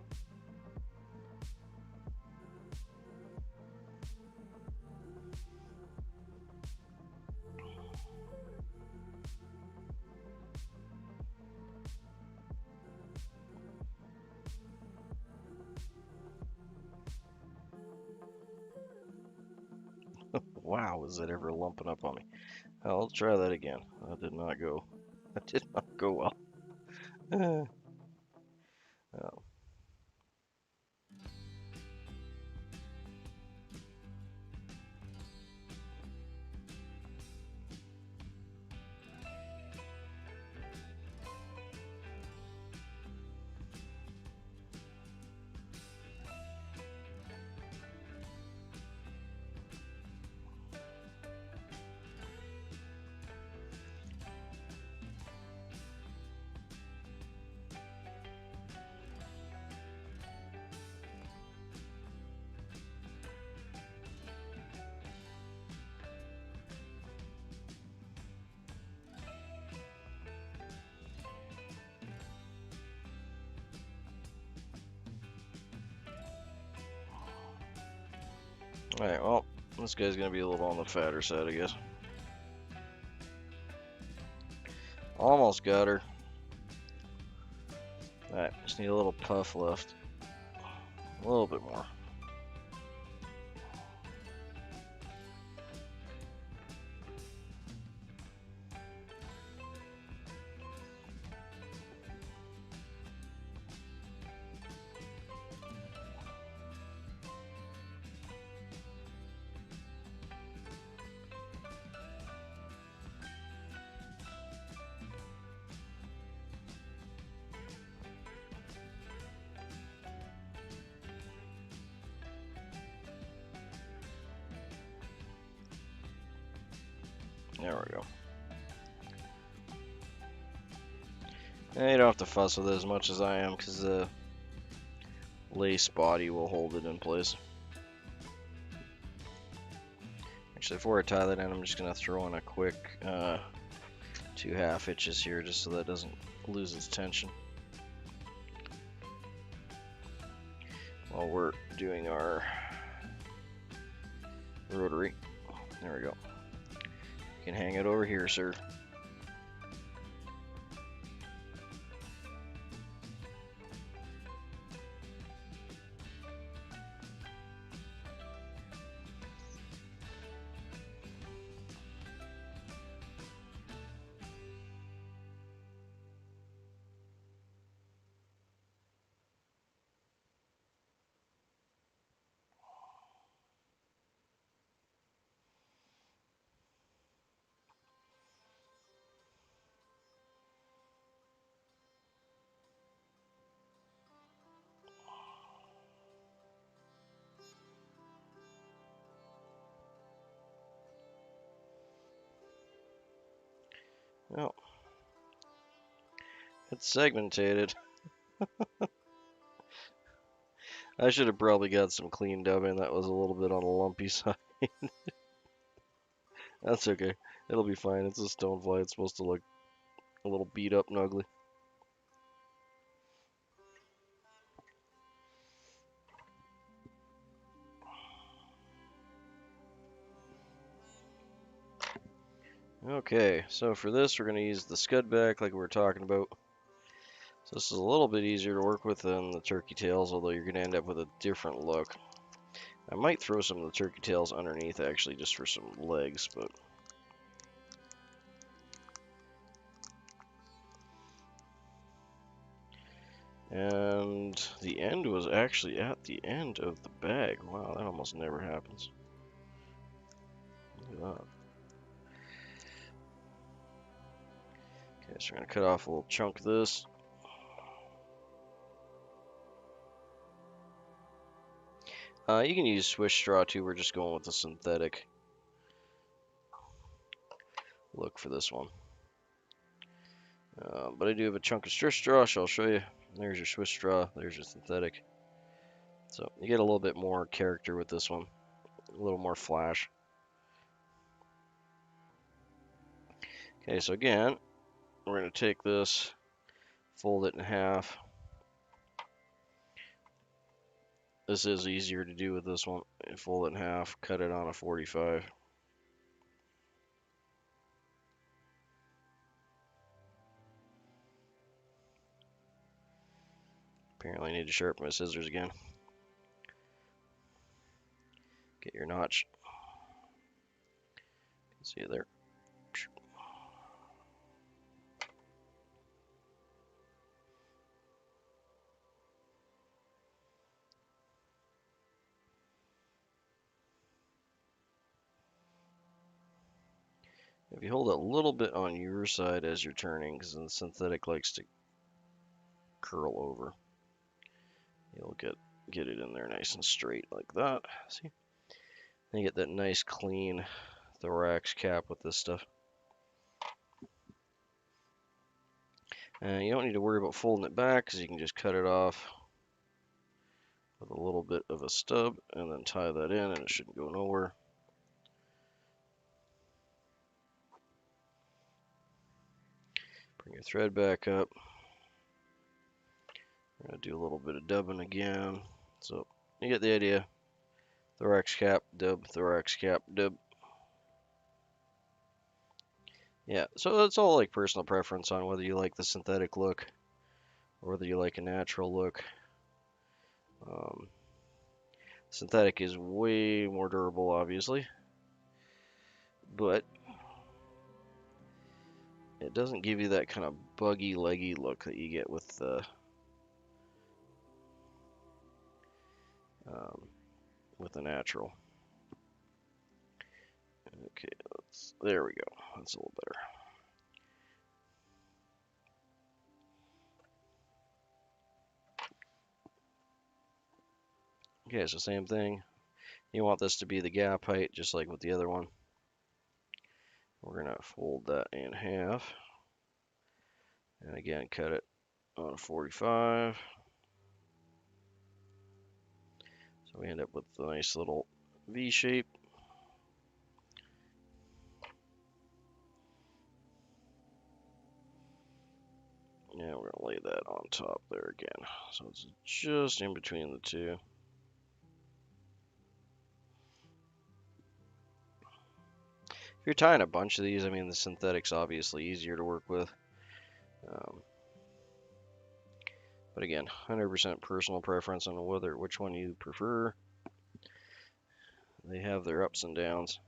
Wow, is that ever lumping up on me? I'll try that again. That did not go. That did not go well. Oh. Alright, well, this guy's gonna be a little on the fatter side, I guess. Almost got her. Alright, just need a little puff left. A little bit more. There we go. And you don't have to fuss with it as much as I am, because the lace body will hold it in place. Actually, before I tie that in, I'm just going to throw in a quick 2 1/2 hitches here, just so that doesn't lose its tension while we're doing our rotary. There we go. You can hang it over here, sir. Oh, it's segmented. I should have probably got some clean dubbing. That was a little bit on the lumpy side. That's okay. It'll be fine. It's a stonefly. It's supposed to look a little beat up and ugly. Okay, so for this, we're going to use the scud back like we were talking about. So this is a little bit easier to work with than the turkey tails, although you're going to end up with a different look. I might throw some of the turkey tails underneath, actually, just for some legs, but... And the end was actually at the end of the bag. Wow, that almost never happens. Look at that. Okay, so we're going to cut off a little chunk of this. You can use Swiss straw too. We're just going with the synthetic look for this one. But I do have a chunk of Swiss straw, so I'll show you. There's your Swiss straw. There's your synthetic. So you get a little bit more character with this one. A little more flash. Okay, so again, we're going to take this, fold it in half. This is easier to do with this one. Fold it in half, cut it on a 45. Apparently I need to sharpen my scissors again. Get your notch. See it there. If you hold it a little bit on your side as you're turning, because the synthetic likes to curl over, you'll get it in there nice and straight like that. See? And you get that nice clean thorax cap with this stuff. And you don't need to worry about folding it back, because you can just cut it off with a little bit of a stub and then tie that in, and it shouldn't go nowhere. Bring your thread back up. We're going to do a little bit of dubbing again. So you get the idea. Thorax cap, dub, thorax cap, dub. Yeah, so it's all like personal preference on whether you like the synthetic look or whether you like a natural look. Synthetic is way more durable, obviously, but it doesn't give you that kind of buggy, leggy look that you get with the natural. Okay, there we go. That's a little better. Okay, so same thing. You want this to be the gap height, just like with the other one. We're gonna fold that in half. And again, cut it on a 45. So we end up with a nice little V shape. Yeah, we're gonna lay that on top there again. So it's just in between the two. If you're tying a bunch of these, I mean, the synthetic's obviously easier to work with. But again, 100% personal preference on which one you prefer. They have their ups and downs.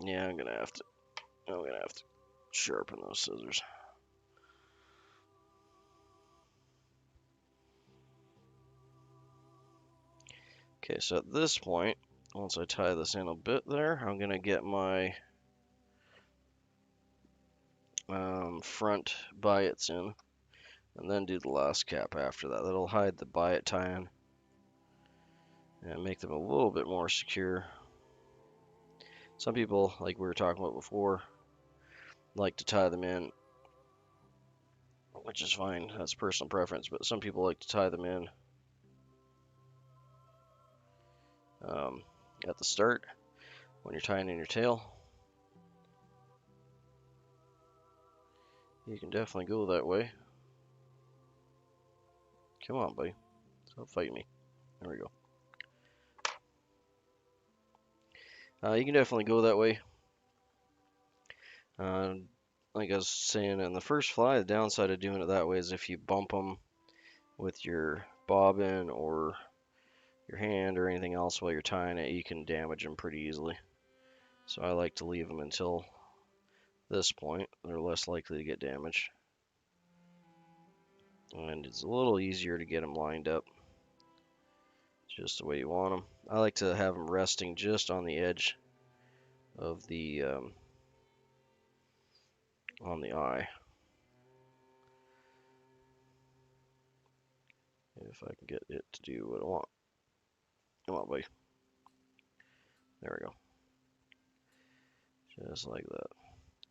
Yeah, I'm gonna have to sharpen those scissors. Okay, so at this point, once I tie this in a bit there, I'm gonna get my front biots in, and then do the last cap after that. That'll hide the biot tie-in and make them a little bit more secure. Some people, like we were talking about before, like to tie them in, which is fine. That's personal preference, but some people like to tie them in at the start when you're tying in your tail. You can definitely go that way. Come on, buddy. Stop fighting me. There we go. You can definitely go that way. Like I was saying in the first fly, the downside of doing it that way is if you bump them with your bobbin or your hand or anything else while you're tying it, you can damage them pretty easily. So I like to leave them until this point. They're less likely to get damaged. And it's a little easier to get them lined up just the way you want them. I like to have them resting just on the edge of the on the eye. If I can get it to do what I want. Come on, buddy. There we go. Just like that.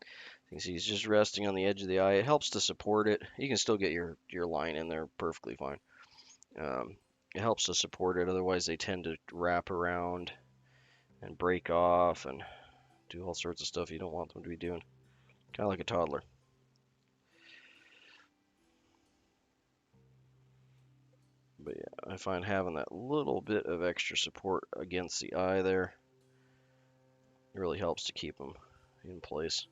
You can see he's just resting on the edge of the eye. It helps to support it. You can still get your line in there perfectly fine. It helps to support it. Otherwise, they tend to wrap around and break off and do all sorts of stuff you don't want them to be doing. Kind of like a toddler. But yeah, I find having that little bit of extra support against the eye there really helps to keep them in place.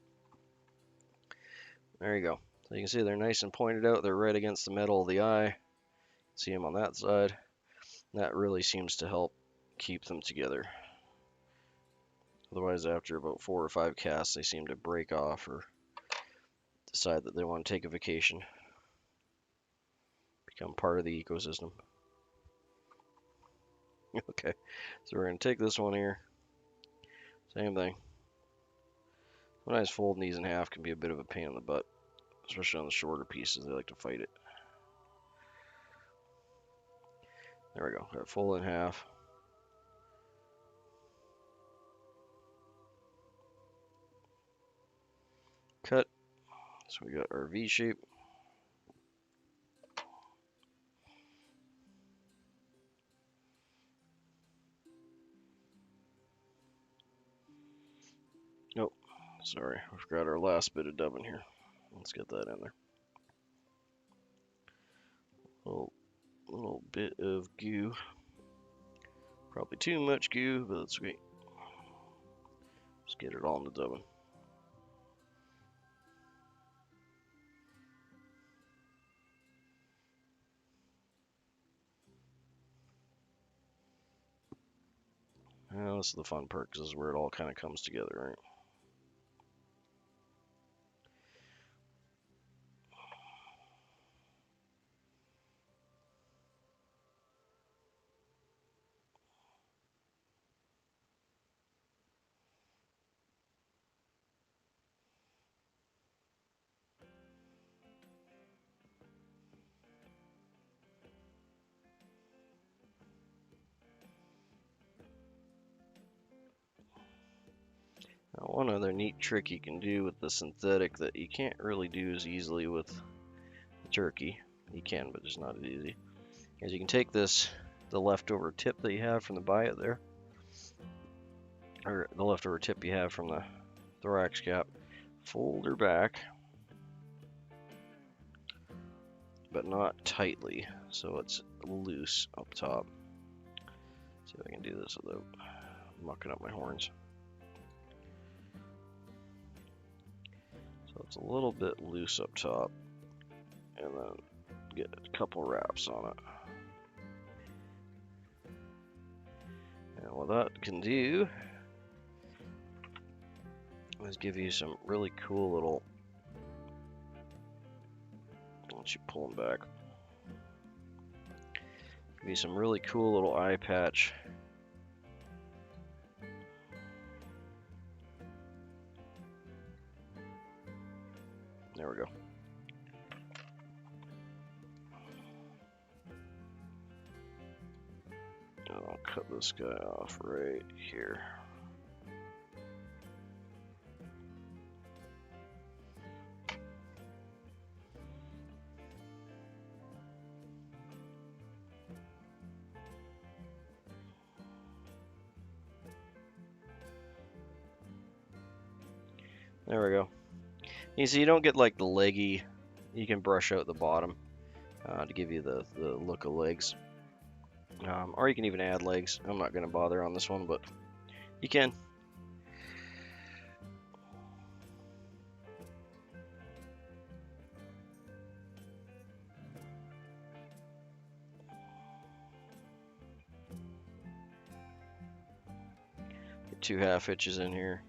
There you go. So you can see they're nice and pointed out. They're right against the metal of the eye. See them on that side. That really seems to help keep them together. Otherwise, after about 4 or 5 casts, they seem to break off or decide that they want to take a vacation. Become part of the ecosystem. Okay, so we're going to take this one here. Same thing. Sometimes folding these in half can be a bit of a pain in the butt, especially on the shorter pieces. They like to fight it. There we go. Got it fold in half. Cut. So we got our V shape. Nope. Sorry, we forgot our last bit of dubbing here. Let's get that in there. Little bit of goo. Probably too much goo, but that's great. Just get it all in the dubbing. Well, this is the fun part, 'cause this is where it all kind of comes together, right? Now, one other neat trick you can do with the synthetic that you can't really do as easily with the turkey, you can, but it's not as easy, is you can take the leftover tip that you have from the biot there, or the leftover tip you have from the thorax cap, fold her back, but not tightly, so it's loose up top. See if I can do this without mucking up my horns. So it's a little bit loose up top, and then get a couple wraps on it. And what that can do is give you some really cool little, once you pull them back, give you some really cool little eye patch. There we go. And I'll cut this guy off right here. There we go. You see, you don't get like the leggy. You can brush out the bottom to give you the look of legs. Or you can even add legs. I'm not going to bother on this one, but you can. Get 2 half hitches in here.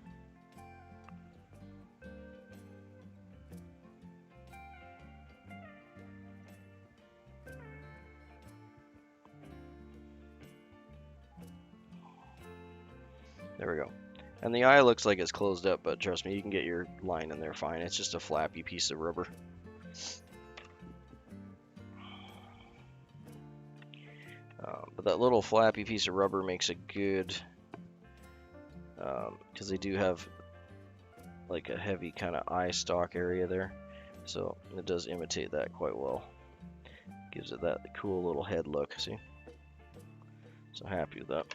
There we go. And the eye looks like it's closed up, but trust me, you can get your line in there fine. It's just a flappy piece of rubber. But that little flappy piece of rubber makes a good, because they do have like a heavy kind of eye stalk area there. So it does imitate that quite well. Gives it that cool little head look, see? So happy with that.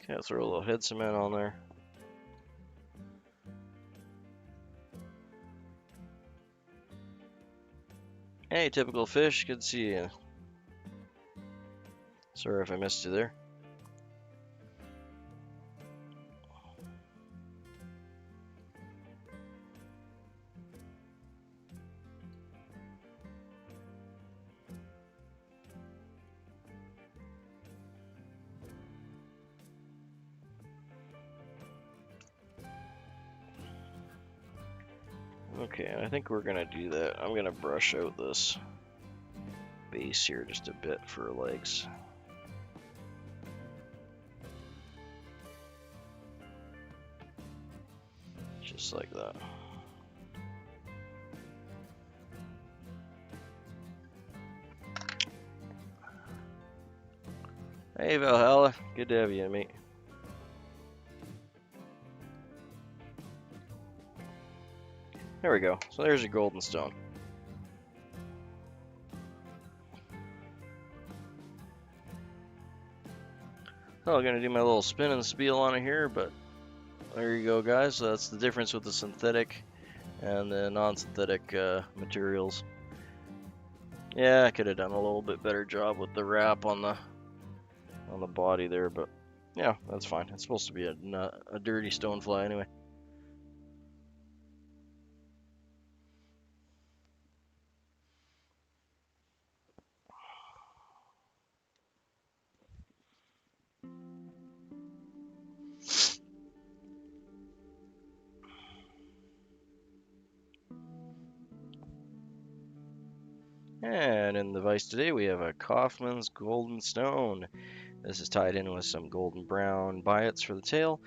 Okay, I'll throw a little head cement on there. Hey, typical fish, good to see you. Sorry if I missed you there. Okay, I think we're gonna do that. I'm gonna brush out this base here just a bit for legs. Just like that. Hey Valhalla, good to have you, mate. There we go. So there's your golden stone. Oh, gonna do my little spin and spiel on it here, but there you go, guys. So that's the difference with the synthetic and the non-synthetic materials. Yeah, I could have done a little bit better job with the wrap on the body there, but yeah, that's fine. It's supposed to be a dirty stonefly anyway. And in the vise today, we have a Kaufman's Golden Stone. This is tied in with some golden brown biots for the tail,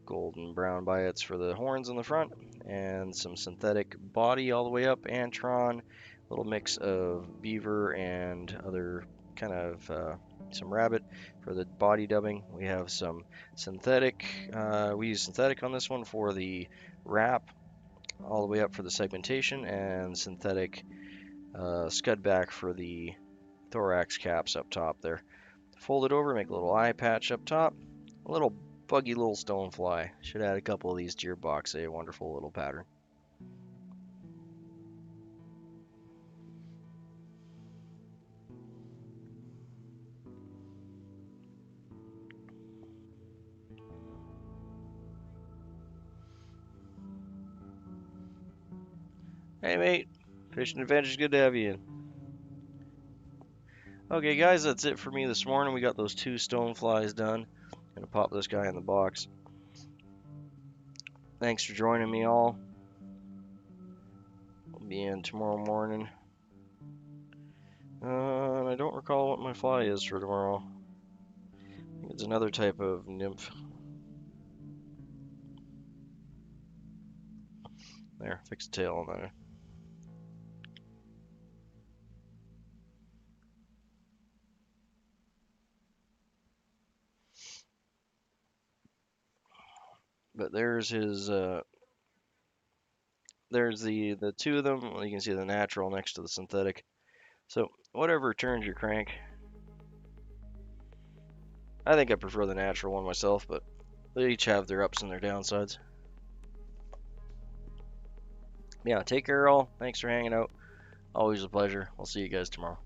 golden brown biots for the horns in the front, and some synthetic body all the way up, Antron, little mix of beaver and other kind of some rabbit for the body dubbing. We have some synthetic, we use synthetic on this one for the wrap all the way up for the segmentation, and synthetic scud back for the thorax caps up top there. Fold it over, make a little eye patch up top. A little buggy little stonefly. Should add a couple of these to your box. A wonderful little pattern. Hey mate, fishing adventure's good to have you in. Okay guys, that's it for me this morning. We got those 2 stoneflies done. Gonna pop this guy in the box. Thanks for joining me all. I'll be in tomorrow morning. And I don't recall what my fly is for tomorrow. I think it's another type of nymph. There, fix the tail on that. But there's his there's the 2 of them. Well, you can see the natural next to the synthetic. So whatever turns your crank. I think I prefer the natural one myself, but they each have their ups and their downsides. Yeah, take care all. Thanks for hanging out. Always a pleasure. I'll see you guys tomorrow.